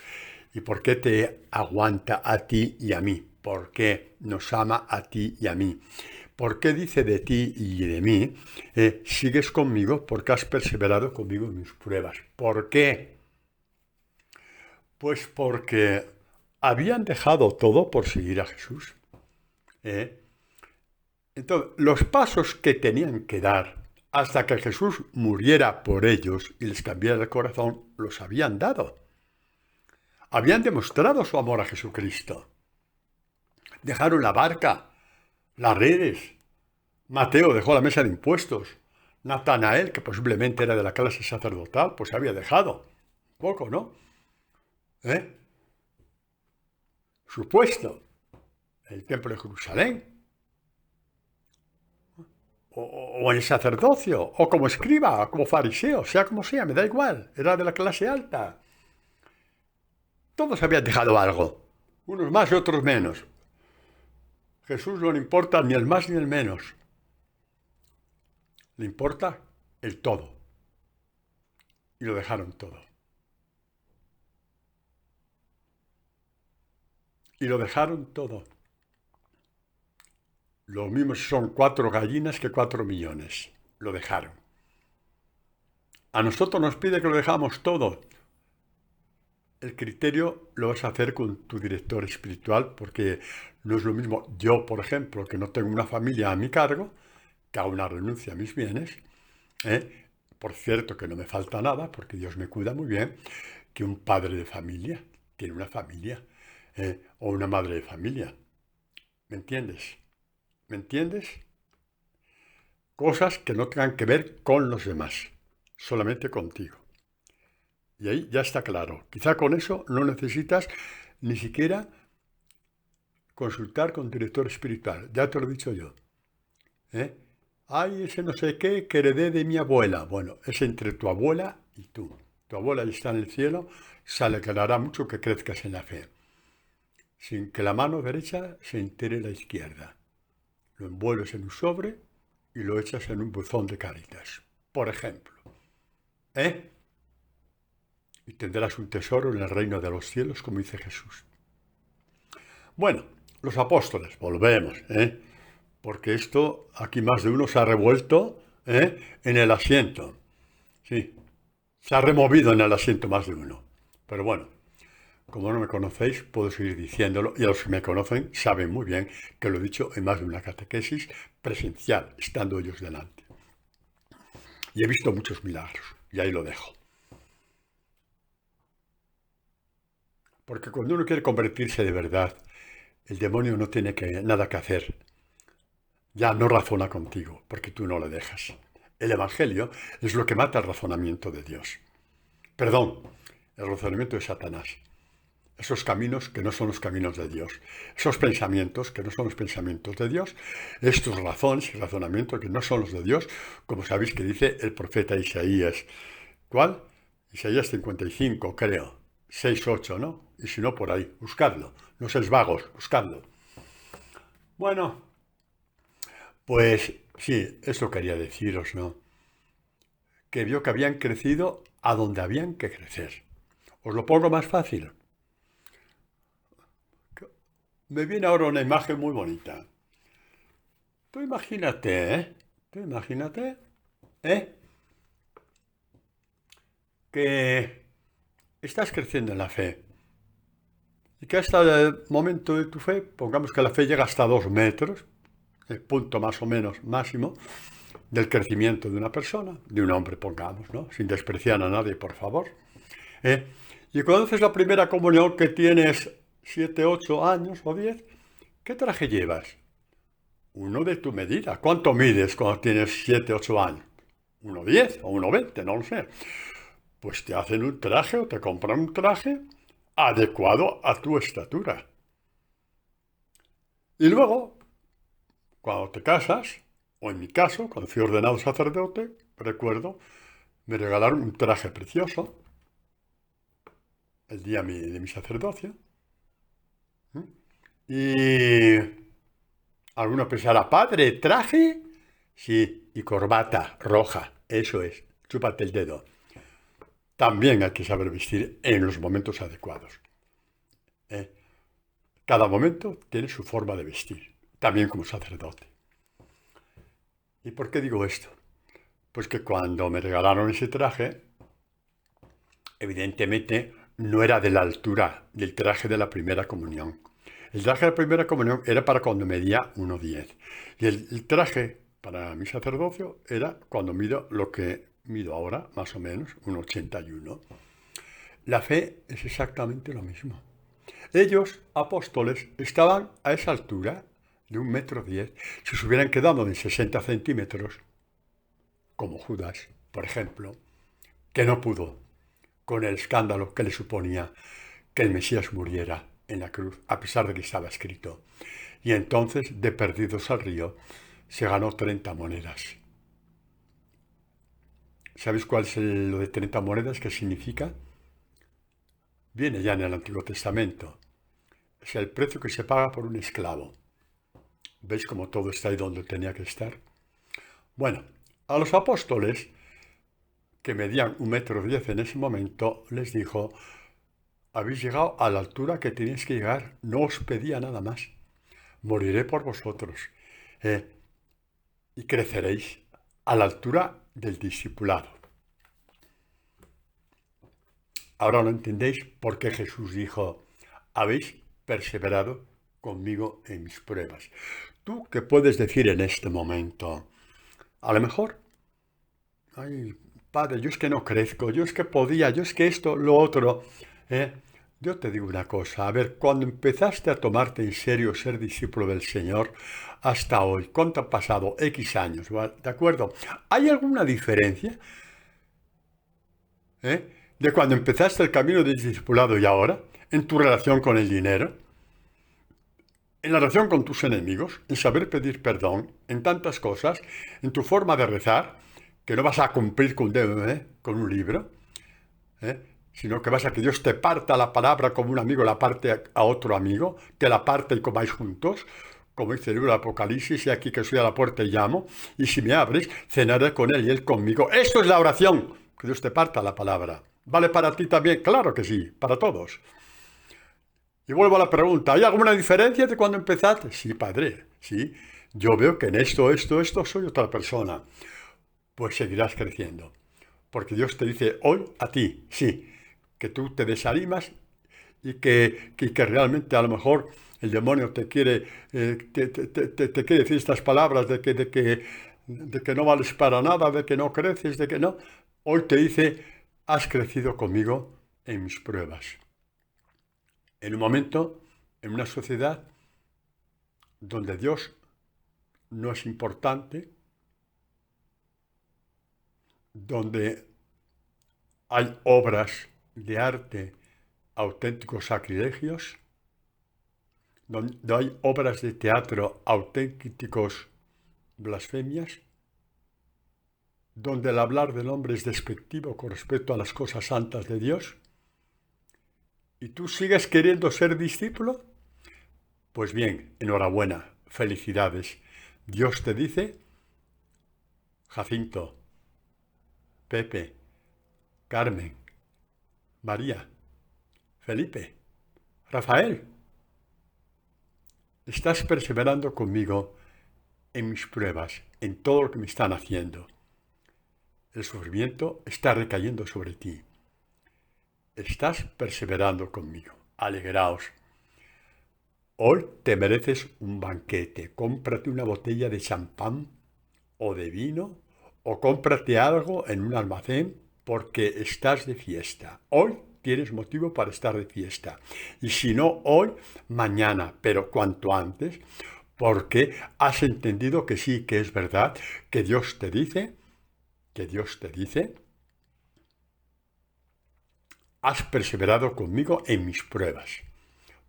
¿Y por qué te aguanta a ti y a mí? ¿Por qué nos ama a ti y a mí? ¿Por qué dice de ti y de mí, sigues conmigo porque has perseverado conmigo en mis pruebas? ¿Por qué? Pues porque habían dejado todo por seguir a Jesús. Entonces, los pasos que tenían que dar hasta que Jesús muriera por ellos y les cambiara el corazón, los habían dado. Habían demostrado su amor a Jesucristo. Dejaron la barca, las redes. Mateo dejó la mesa de impuestos. Natanael, que posiblemente era de la clase sacerdotal, pues había dejado. Un poco, ¿no? Su puesto. El templo de Jerusalén. O en el sacerdocio, o como escriba, o como fariseo, sea como sea, me da igual. Era de la clase alta. Todos habían dejado algo. Unos más y otros menos. Jesús no le importa ni el más ni el menos. Le importa el todo. Y lo dejaron todo. Y lo dejaron todo. Lo mismo son 4 gallinas que 4 millones. Lo dejaron. A nosotros nos pide que lo dejamos todo. El criterio lo vas a hacer con tu director espiritual, porque no es lo mismo yo, por ejemplo, que no tengo una familia a mi cargo, que hago una renuncia a mis bienes. Por cierto, que no me falta nada, porque Dios me cuida muy bien, que un padre de familia tiene una familia, o una madre de familia. ¿Me entiendes? ¿Me entiendes? Cosas que no tengan que ver con los demás, solamente contigo. Y ahí ya está claro. Quizá con eso no necesitas ni siquiera consultar con director espiritual. Ya te lo he dicho yo. Ay, ese no sé qué que heredé de mi abuela. Bueno, es entre tu abuela y tú. Tu abuela ya está en el cielo, se alegrará mucho que crezcas en la fe. Sin que la mano derecha se entere la izquierda. Lo envuelves en un sobre y lo echas en un buzón de Cáritas, por ejemplo. Y tendrás un tesoro en el reino de los cielos, como dice Jesús. Bueno, los apóstoles, volvemos, porque esto, aquí más de uno se ha revuelto en el asiento. Sí, se ha removido en el asiento más de uno. Pero bueno, como no me conocéis, puedo seguir diciéndolo, y a los que me conocen saben muy bien que lo he dicho en más de una catequesis presencial, estando ellos delante. Y he visto muchos milagros, y ahí lo dejo. Porque cuando uno quiere convertirse de verdad, el demonio no tiene nada que hacer. Ya no razona contigo, porque tú no le dejas. El Evangelio es lo que mata el razonamiento de Dios. Perdón, el razonamiento de Satanás. Esos caminos que no son los caminos de Dios. Esos pensamientos que no son los pensamientos de Dios. Estos razones y razonamientos que no son los de Dios, como sabéis que dice el profeta Isaías. ¿Cuál? Isaías 55, creo. 6, 8, ¿no? Y si no, por ahí. Buscadlo. No seáis vagos, buscadlo. Bueno, pues sí, eso quería deciros, ¿no? Que vio que habían crecido a donde habían que crecer. Os lo pongo más fácil. Me viene ahora una imagen muy bonita. Tú imagínate, que estás creciendo en la fe. Y que hasta el momento de tu fe, pongamos que la fe llega hasta 2 metros, el punto más o menos máximo del crecimiento de una persona, de un hombre, pongamos, ¿no? Sin despreciar a nadie, por favor. Y cuando haces la primera comunión que tienes 7, 8 años o 10, ¿qué traje llevas? Uno de tu medida. ¿Cuánto mides cuando tienes 7, 8 años? 1,10 o 1,20, no lo sé. Pues te hacen un traje o te compran un traje adecuado a tu estatura. Y luego, cuando te casas, o en mi caso, cuando fui ordenado sacerdote, recuerdo, me regalaron un traje precioso, el día de mi sacerdocio. Y alguno pensará, padre, ¿traje? Sí, y corbata roja, eso es, chúpate el dedo. También hay que saber vestir en los momentos adecuados. Cada momento tiene su forma de vestir, también como sacerdote. ¿Y por qué digo esto? Pues que cuando me regalaron ese traje, evidentemente no era de la altura del traje de la primera comunión. El traje de la primera comunión era para cuando medía 1,10. Y el traje para mi sacerdocio era cuando mido lo que mido ahora, más o menos, 1,81. La fe es exactamente lo mismo. Ellos, apóstoles, estaban a esa altura de 1,10 m. Si se hubieran quedado en 60 centímetros, como Judas, por ejemplo, que no pudo con el escándalo que le suponía que el Mesías muriera en la cruz, a pesar de que estaba escrito. Y entonces, de perdidos al río, se ganó 30 monedas. ¿Sabéis cuál es lo de 30 monedas? ¿Qué significa? Viene ya en el Antiguo Testamento. Es el precio que se paga por un esclavo. ¿Veis cómo todo está ahí donde tenía que estar? Bueno, a los apóstoles, que medían 1,10 m en ese momento, les dijo: habéis llegado a la altura que tenéis que llegar, no os pedía nada más. Moriré por vosotros y creceréis a la altura del discipulado. Ahora lo entendéis por qué Jesús dijo: habéis perseverado conmigo en mis pruebas. ¿Tú qué puedes decir en este momento? A lo mejor, ay, Padre, yo es que no crezco, yo es que podía, yo es que esto, lo otro. Yo te digo una cosa, a ver, cuando empezaste a tomarte en serio ser discípulo del Señor hasta hoy, ¿cuánto han pasado? X años, ¿de acuerdo? ¿Hay alguna diferencia de cuando empezaste el camino del discipulado y ahora, en tu relación con el dinero, en la relación con tus enemigos, en saber pedir perdón, en tantas cosas, en tu forma de rezar, que no vas a cumplir con un libro, sino que vas a que Dios te parta la palabra como un amigo la parte a otro amigo, te la parte y comáis juntos, como dice el libro de Apocalipsis: y aquí que soy a la puerta y llamo, y si me abres, cenaré con él y él conmigo. Esto es la oración, que Dios te parta la palabra. ¿Vale para ti también? Claro que sí, para todos. Y vuelvo a la pregunta, ¿hay alguna diferencia de cuando empezaste? Sí, Padre, sí. Yo veo que en esto soy otra persona. Pues seguirás creciendo. Porque Dios te dice hoy a ti, sí, que tú te desanimas y que realmente a lo mejor el demonio te quiere, te quiere decir estas palabras de que no vales para nada, de que no creces, de que no. Hoy te dice: has crecido conmigo en mis pruebas. En un momento, en una sociedad donde Dios no es importante, donde hay obras de arte, auténticos sacrilegios, donde hay obras de teatro, auténticos blasfemias, donde el hablar del hombre es despectivo con respecto a las cosas santas de Dios, y tú sigues queriendo ser discípulo, pues bien, enhorabuena, felicidades. Dios te dice: Jacinto, Pepe, Carmen, María, Felipe, Rafael, estás perseverando conmigo en mis pruebas, en todo lo que me están haciendo. El sufrimiento está recayendo sobre ti. Estás perseverando conmigo. Alegraos. Hoy te mereces un banquete. Cómprate una botella de champán o de vino, o cómprate algo en un almacén, porque estás de fiesta. Hoy tienes motivo para estar de fiesta. Y si no hoy, mañana, pero cuanto antes, porque has entendido que sí, que es verdad, que Dios te dice, has perseverado conmigo en mis pruebas,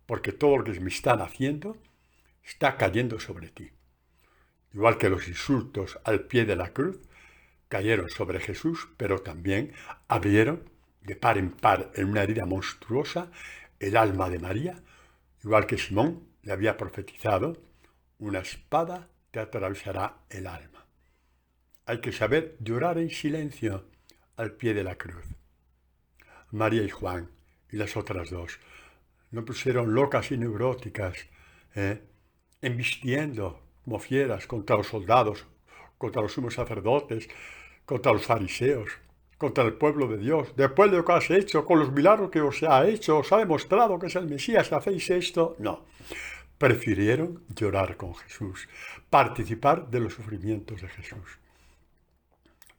porque todo lo que me están haciendo está cayendo sobre ti. Igual que los insultos al pie de la cruz cayeron sobre Jesús, pero también abrieron de par en par en una herida monstruosa el alma de María, igual que Simón le había profetizado: una espada te atravesará el alma. Hay que saber llorar en silencio al pie de la cruz. María y Juan y las otras dos no pusieron locas y neuróticas, embistiendo como fieras contra los soldados, contra los sumos sacerdotes, contra los fariseos, contra el pueblo de Dios. Después de lo que has hecho, con los milagros que os ha hecho, os ha demostrado que es el Mesías, hacéis esto. No. prefirieron llorar con Jesús, participar de los sufrimientos de Jesús.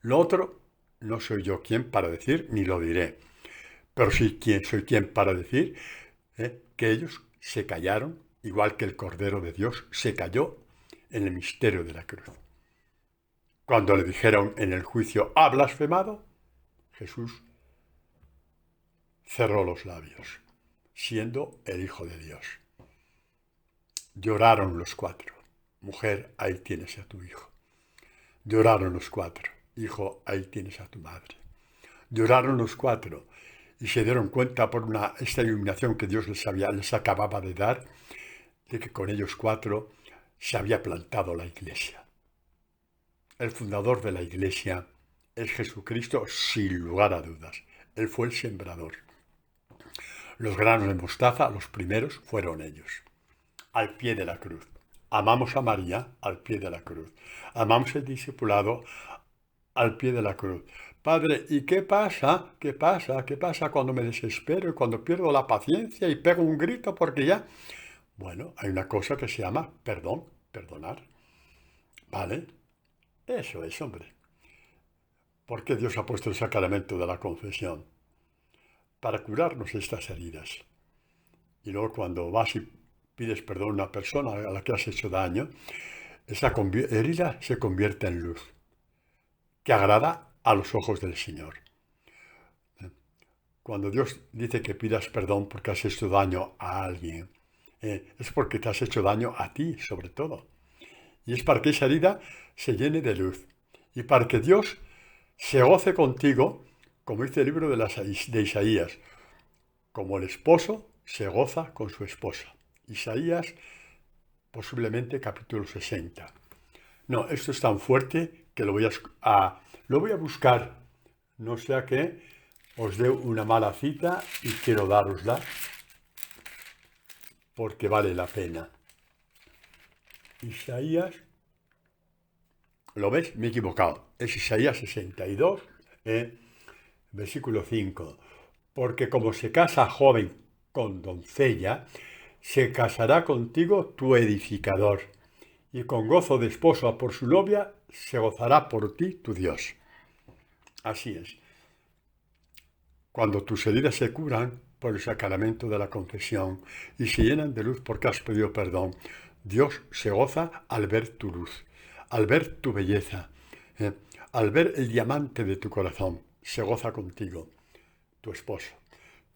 Lo otro no soy yo quien para decir, ni lo diré, pero sí soy quien para decir que ellos se callaron, igual que el Cordero de Dios se calló en el misterio de la cruz. Cuando le dijeron en el juicio, ¿ha blasfemado?, Jesús cerró los labios, siendo el Hijo de Dios. Lloraron los cuatro. Mujer, ahí tienes a tu hijo. Lloraron los cuatro. Hijo, ahí tienes a tu madre. Lloraron los cuatro y se dieron cuenta por esta iluminación que Dios les acababa de dar, de que con ellos cuatro se había plantado la Iglesia. El fundador de la Iglesia es Jesucristo, sin lugar a dudas. Él fue el sembrador. Los granos de mostaza, los primeros, fueron ellos. Al pie de la cruz. Amamos a María al pie de la cruz. Amamos el discipulado al pie de la cruz. Padre, ¿y qué pasa? ¿Qué pasa? ¿Qué pasa cuando me desespero y cuando pierdo la paciencia y pego un grito porque ya... Bueno, hay una cosa que se llama perdón, perdonar. ¿Vale? Eso es, hombre. ¿Por qué Dios ha puesto el sacramento de la confesión? Para curarnos estas heridas. Y luego cuando vas y pides perdón a una persona a la que has hecho daño, esa herida se convierte en luz, que agrada a los ojos del Señor. Cuando Dios dice que pidas perdón porque has hecho daño a alguien, es porque te has hecho daño a ti, sobre todo. Y es para que esa herida se llene de luz. Y para que Dios se goce contigo, como dice el libro de Isaías, como el esposo se goza con su esposa. Isaías, posiblemente capítulo 60. No, esto es tan fuerte que lo voy a buscar. No sea que os dé una mala cita y quiero darosla porque vale la pena. Isaías, ¿lo ves? Me he equivocado. Es Isaías 62, versículo 5. Porque como se casa joven con doncella, se casará contigo tu edificador, y con gozo de esposa por su novia se gozará por ti tu Dios. Así es. Cuando tus heridas se curan por el sacramento de la confesión y se llenan de luz porque has pedido perdón, Dios se goza al ver tu luz, al ver tu belleza, al ver el diamante de tu corazón. Se goza contigo, tu esposo,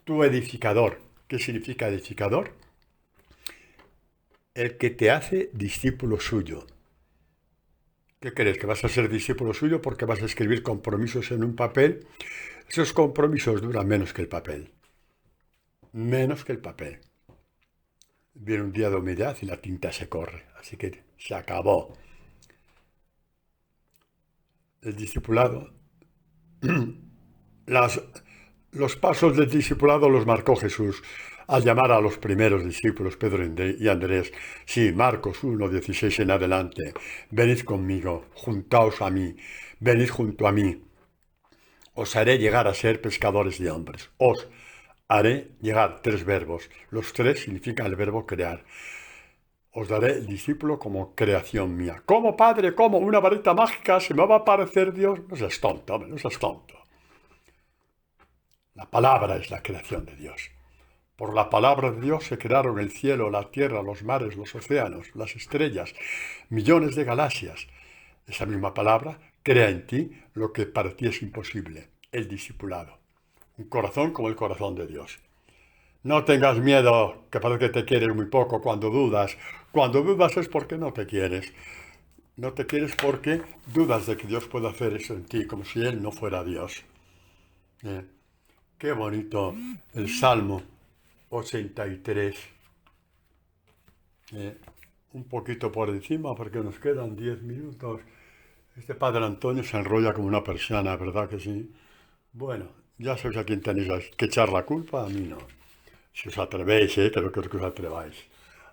tu edificador. ¿Qué significa edificador? El que te hace discípulo suyo. ¿Qué crees? ¿Que vas a ser discípulo suyo porque vas a escribir compromisos en un papel? Esos compromisos duran menos que el papel. Menos que el papel. Viene un día de humedad y la tinta se corre. Así que se acabó. El discipulado. Los pasos del discipulado los marcó Jesús al llamar a los primeros discípulos, Pedro y Andrés. Sí, Marcos 1:16 en adelante. Venid conmigo, juntaos a mí, venid junto a mí. Os haré llegar a ser pescadores de hombres. Os haré llegar, 3 verbos. Los 3 significan el verbo crear. Os daré el discípulo como creación mía. ¿Cómo, Padre? ¿Cómo? ¿Una varita mágica se me va a aparecer Dios? No seas tonto, hombre, no seas tonto. La palabra es la creación de Dios. Por la palabra de Dios se crearon el cielo, la tierra, los mares, los océanos, las estrellas, millones de galaxias. Esa misma palabra crea en ti lo que para ti es imposible, el discipulado. Un corazón como el corazón de Dios. No tengas miedo, que parece que te quieres muy poco cuando dudas. Cuando dudas es porque no te quieres. No te quieres porque dudas de que Dios pueda hacer eso en ti, como si Él no fuera Dios. Qué bonito el Salmo 83. Un poquito por encima porque nos quedan 10 minutos. Este Padre Antonio se enrolla como una persiana, ¿verdad que sí? Bueno, ya sabéis a quién tenéis que echar la culpa, a mí no. Si os atrevéis, creo que os atreváis.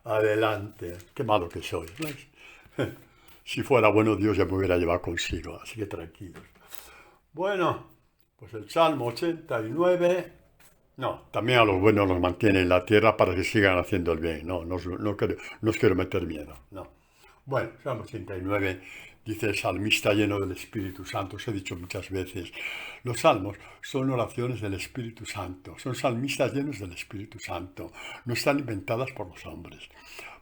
Adelante. Qué malo que sois, ¿veis? Si fuera bueno Dios ya me hubiera llevado consigo, así que tranquilos. Bueno, pues el Salmo 89 No, también a los buenos los mantiene en la tierra para que sigan haciendo el bien. No, no os quiero meter miedo. No. Bueno, Salmo 89 dice el salmista lleno del Espíritu Santo. Os he dicho muchas veces, los salmos son oraciones del Espíritu Santo. Son salmistas llenos del Espíritu Santo. No están inventadas por los hombres.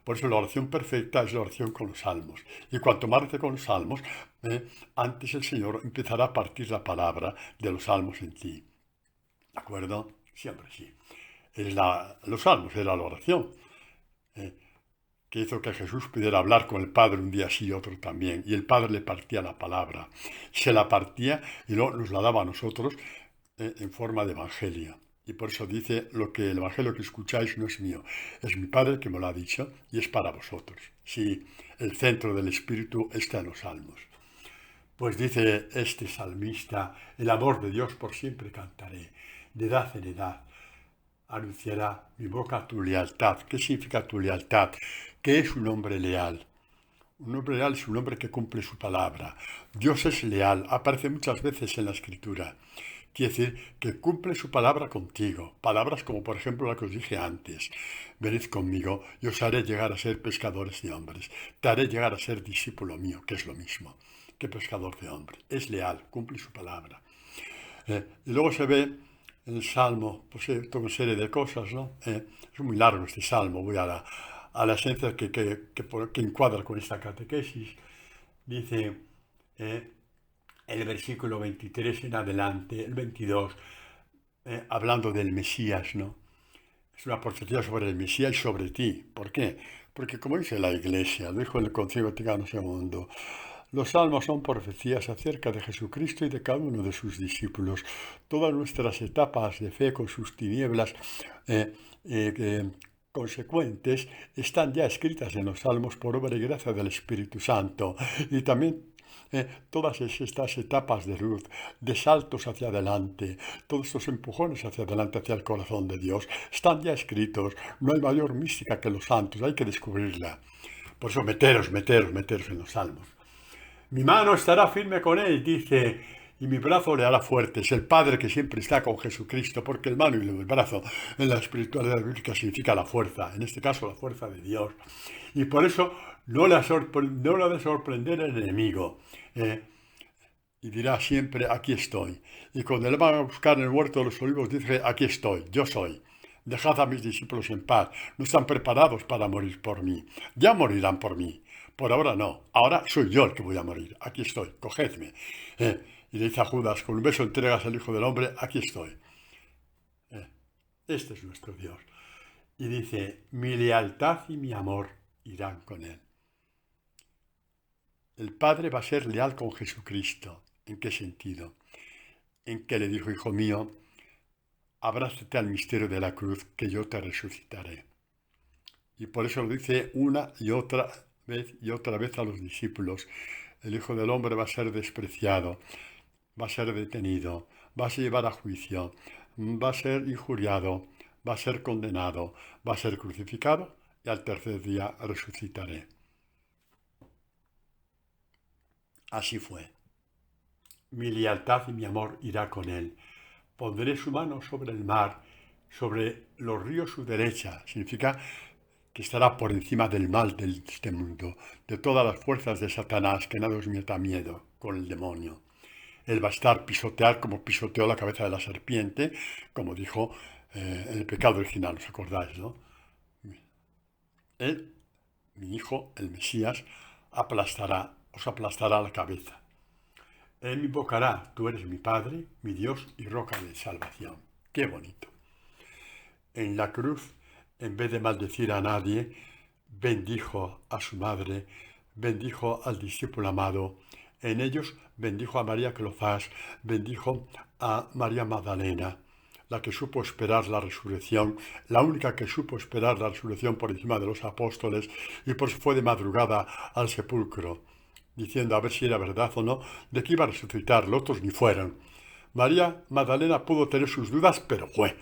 Por eso la oración perfecta es la oración con los salmos. Y cuanto más rece con los salmos, antes el Señor empezará a partir la palabra de los salmos en ti. ¿De acuerdo? Siempre sí. Los salmos era la oración que hizo que Jesús pudiera hablar con el Padre un día sí y otro también. Y el Padre le partía la palabra. Se la partía y luego nos la daba a nosotros en forma de evangelio. Y por eso dice, lo que el evangelio que escucháis no es mío, es mi Padre que me lo ha dicho y es para vosotros. Sí, el centro del Espíritu está en los salmos. Pues dice este salmista, el amor de Dios por siempre cantaré, de edad en edad anunciará mi boca tu lealtad. ¿Qué significa tu lealtad? ¿Qué es un hombre leal? Un hombre leal es un hombre que cumple su palabra. Dios es leal, aparece muchas veces en la Escritura. Quiere decir que cumple su palabra contigo. Palabras como por ejemplo la que os dije antes. Venid conmigo y os haré llegar a ser pescadores de hombres. Te haré llegar a ser discípulo mío, que es lo mismo que pescador de hombres. Es leal, cumple su palabra. Y luego se ve en el Salmo, pues toda una serie de cosas, ¿no? Es muy largo este Salmo, voy a la esencia que encuadra con esta catequesis. Dice el versículo 23 en adelante, el 22, hablando del Mesías, ¿no? Es una profecía sobre el Mesías y sobre ti. ¿Por qué? Porque como dice la Iglesia, lo dijo el Concilio Vaticano II, los salmos son profecías acerca de Jesucristo y de cada uno de sus discípulos. Todas nuestras etapas de fe con sus tinieblas consecuentes están ya escritas en los salmos por obra y gracia del Espíritu Santo. Y también todas estas etapas de luz, de saltos hacia adelante, todos estos empujones hacia adelante, hacia el corazón de Dios, están ya escritos. No hay mayor mística que los santos, hay que descubrirla. Por eso meteros en los salmos. Mi mano estará firme con él, dice, y mi brazo le hará fuerte. Es el Padre que siempre está con Jesucristo, porque el mano y el brazo en la espiritualidad bíblica significa la fuerza, en este caso la fuerza de Dios. Y por eso no le ha de sorprender el enemigo. Y dirá siempre, aquí estoy. Y cuando le van a buscar en el huerto de los olivos, dice, aquí estoy, yo soy. Dejad a mis discípulos en paz. No están preparados para morir por mí. Ya morirán por mí. Por ahora no. Ahora soy yo el que voy a morir. Aquí estoy. Cogedme. Y le dice a Judas, con un beso entregas al Hijo del Hombre. Aquí estoy. Este es nuestro Dios. Y dice, mi lealtad y mi amor irán con él. El Padre va a ser leal con Jesucristo. ¿En qué sentido? En que le dijo, hijo mío, abrázate al misterio de la cruz, que yo te resucitaré. Y por eso lo dice una y otra vez a los discípulos. El Hijo del Hombre va a ser despreciado, va a ser detenido, va a ser llevado a juicio, va a ser injuriado, va a ser condenado, va a ser crucificado y al tercer día resucitaré. Así fue. Mi lealtad y mi amor irá con él. Pondré su mano sobre el mar, sobre los ríos su derecha. Significa que estará por encima del mal de este mundo, de todas las fuerzas de Satanás, que nada os meta miedo con el demonio. Él va a estar pisotear como pisoteó la cabeza de la serpiente, como dijo en el pecado original, ¿os acordáis, no? Él, mi hijo, el Mesías, os aplastará la cabeza. Él me invocará, tú eres mi Padre, mi Dios y roca de salvación. Qué bonito. En la cruz, en vez de maldecir a nadie, bendijo a su madre, bendijo al discípulo amado. En ellos bendijo a María Clofás, bendijo a María Magdalena, la que supo esperar la resurrección, la única que supo esperar la resurrección por encima de los apóstoles, y por eso fue de madrugada al sepulcro, diciendo a ver si era verdad o no, de que iba a resucitar. Los otros ni fueron. María Magdalena pudo tener sus dudas, pero fue.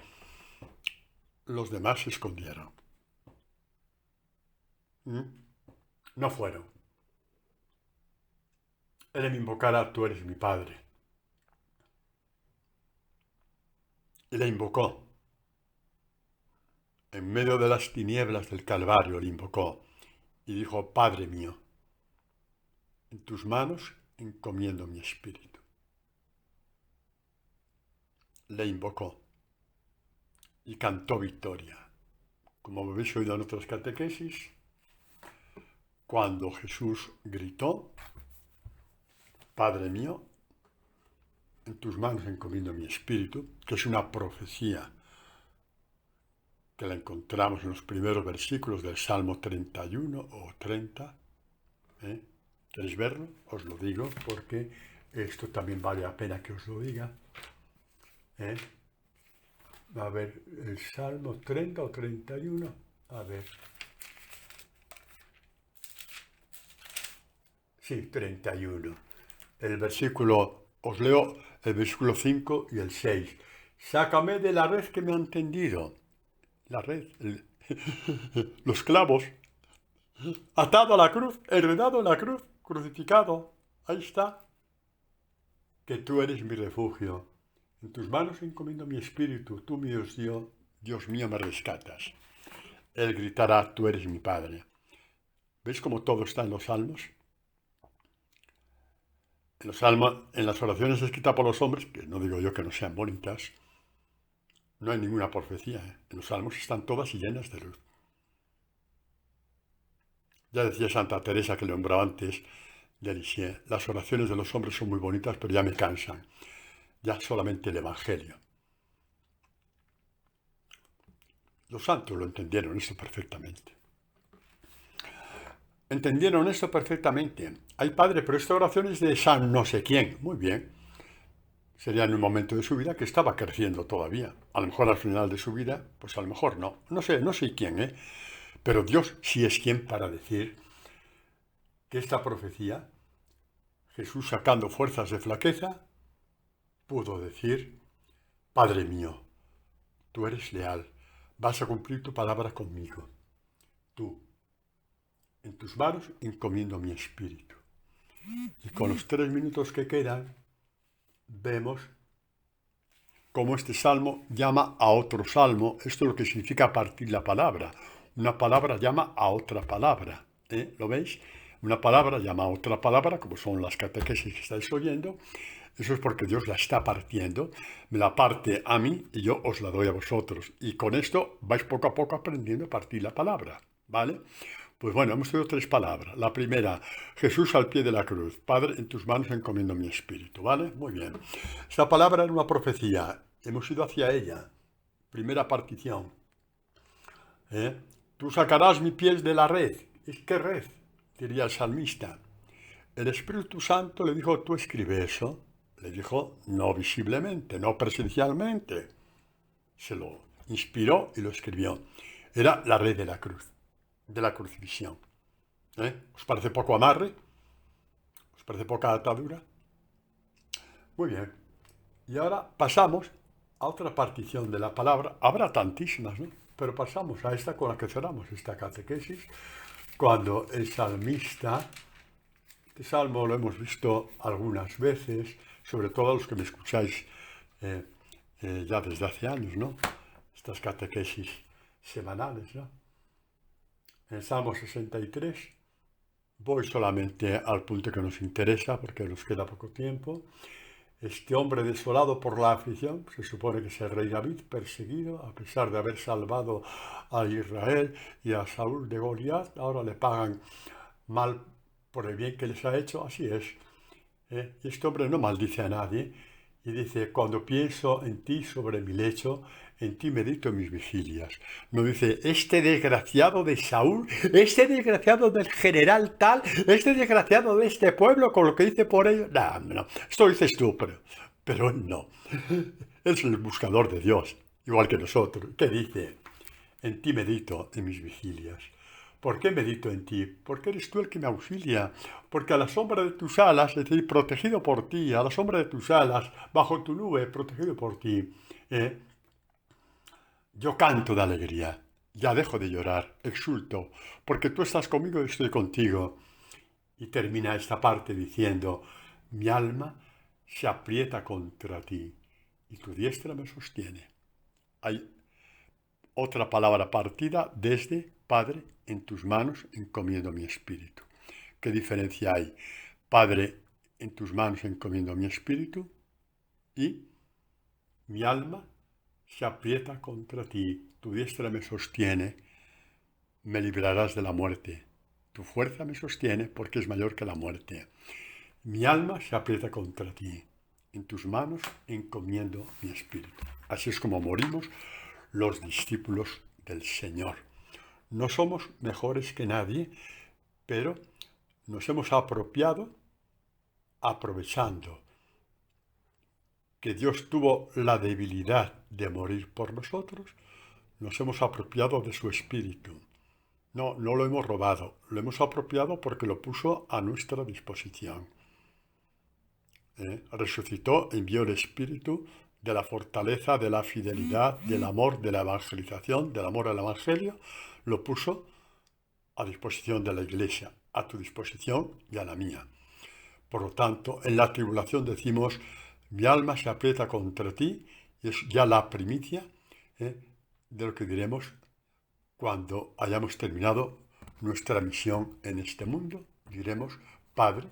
Los demás se escondieron. No fueron. Él me invocará, tú eres mi Padre. Y le invocó. en medio de las tinieblas del Calvario, le invocó y dijo: Padre mío, en tus manos encomiendo mi espíritu. Le invocó y cantó victoria. Como habéis oído en otras catequesis, cuando Jesús gritó: Padre mío, en tus manos encomiendo mi espíritu, que es una profecía que la encontramos en los primeros versículos del Salmo 31 o 30. ¿Queréis verlo? Os lo digo porque esto también vale la pena que os lo diga. A ver, el Salmo 30 o 31. A ver. Sí, 31. El versículo, os leo el versículo 5 y el 6. Sácame de la red que me han tendido. La red, los clavos, atado a la cruz, enredado en la cruz, crucificado. Ahí está. Que tú eres mi refugio. En tus manos encomiendo mi espíritu. Tú, mi Dios mío, me rescatas. Él gritará: tú eres mi Padre. ¿Veis cómo todo está en los salmos? En los salmos, en las oraciones escritas por los hombres, que no digo yo que no sean bonitas, no hay ninguna profecía. En los salmos están todas llenas de luz. Ya decía Santa Teresa, que lo nombraba antes, de Lisieux: las oraciones de los hombres son muy bonitas, pero ya me cansan. Ya solamente el Evangelio. Los santos lo entendieron esto perfectamente. Entendieron esto perfectamente. Ay, Padre, pero esta oración es de San no sé quién. Muy bien. Sería en un momento de su vida que estaba creciendo todavía. A lo mejor al final de su vida, pues a lo mejor no. No sé quién, Pero Dios sí es quien para decir que esta profecía, Jesús sacando fuerzas de flaqueza, pudo decir: Padre mío, tú eres leal, vas a cumplir tu palabra conmigo. Tú, en tus manos encomiendo mi espíritu. Y con los 3 minutos que quedan, vemos cómo este salmo llama a otro salmo. Esto es lo que significa partir la palabra. Una palabra llama a otra palabra. ¿Lo veis? Una palabra llama a otra palabra, como son las catequesis que estáis oyendo. Eso es porque Dios la está partiendo. Me la parte a mí y yo os la doy a vosotros. Y con esto vais poco a poco aprendiendo a partir la palabra. ¿Vale? Pues bueno, hemos tenido 3 palabras. La primera: Jesús al pie de la cruz. Padre, en tus manos encomiendo mi espíritu. ¿Vale? Muy bien. Esta palabra era una profecía. Hemos ido hacia ella. Primera partición. Tú sacarás mis pies de la red. ¿Qué red? Diría el salmista. El Espíritu Santo le dijo: tú escribe eso. Le dijo no visiblemente, no presencialmente. Se lo inspiró y lo escribió. Era la red de la cruz, de la crucifixión. ¿Os parece poco amarre? ¿Os parece poca atadura? Muy bien. Y ahora pasamos a otra partición de la palabra. Habrá tantísimas, ¿no? Pero pasamos a esta con la que cerramos esta catequesis, cuando el salmista, este salmo lo hemos visto algunas veces, sobre todo los que me escucháis ya desde hace años, ¿no? Estas catequesis semanales, ¿no? En el Salmo 63, voy solamente al punto que nos interesa porque nos queda poco tiempo. Este hombre desolado por la aflicción, se supone que es el rey David, perseguido, a pesar de haber salvado a Israel y a Saúl de Goliat, ahora le pagan mal por el bien que les ha hecho. Así es. Y este hombre no maldice a nadie y dice: cuando pienso en ti sobre mi lecho, en ti medito en mis vigilias. No dice: este desgraciado de Saúl, este desgraciado del general tal, este desgraciado de este pueblo con lo que dice por ellos. No, esto lo dices tú, pero él no. Él es el buscador de Dios, igual que nosotros. ¿Qué dice? En ti medito en mis vigilias. ¿Por qué medito en ti? Porque eres tú el que me auxilia. Porque a la sombra de tus alas, es decir, protegido por ti, a la sombra de tus alas, bajo tu nube, protegido por ti, yo canto de alegría, ya dejo de llorar, exulto, porque tú estás conmigo y estoy contigo. Y termina esta parte diciendo: mi alma se aprieta contra ti y tu diestra me sostiene. Hay otra palabra partida desde Padre, en tus manos encomiendo mi espíritu. ¿Qué diferencia hay? Padre, en tus manos encomiendo mi espíritu y mi alma se aprieta contra ti, tu diestra me sostiene, me librarás de la muerte. Tu fuerza me sostiene porque es mayor que la muerte. Mi alma se aprieta contra ti. En tus manos encomiendo mi espíritu. Así es como morimos los discípulos del Señor. No somos mejores que nadie, pero nos hemos apropiado, aprovechando que Dios tuvo la debilidad de morir por nosotros, nos hemos apropiado de su espíritu. No lo hemos robado, lo hemos apropiado porque lo puso a nuestra disposición. Resucitó, envió el espíritu de la fortaleza, de la fidelidad, del amor, de la evangelización, del amor al evangelio, lo puso a disposición de la iglesia, a tu disposición y a la mía. Por lo tanto, en la tribulación decimos, mi alma se aprieta contra ti, y es ya la primicia de lo que diremos cuando hayamos terminado nuestra misión en este mundo. Diremos, Padre,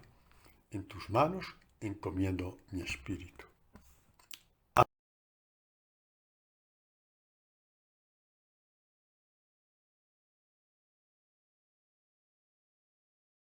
en tus manos encomiendo mi espíritu.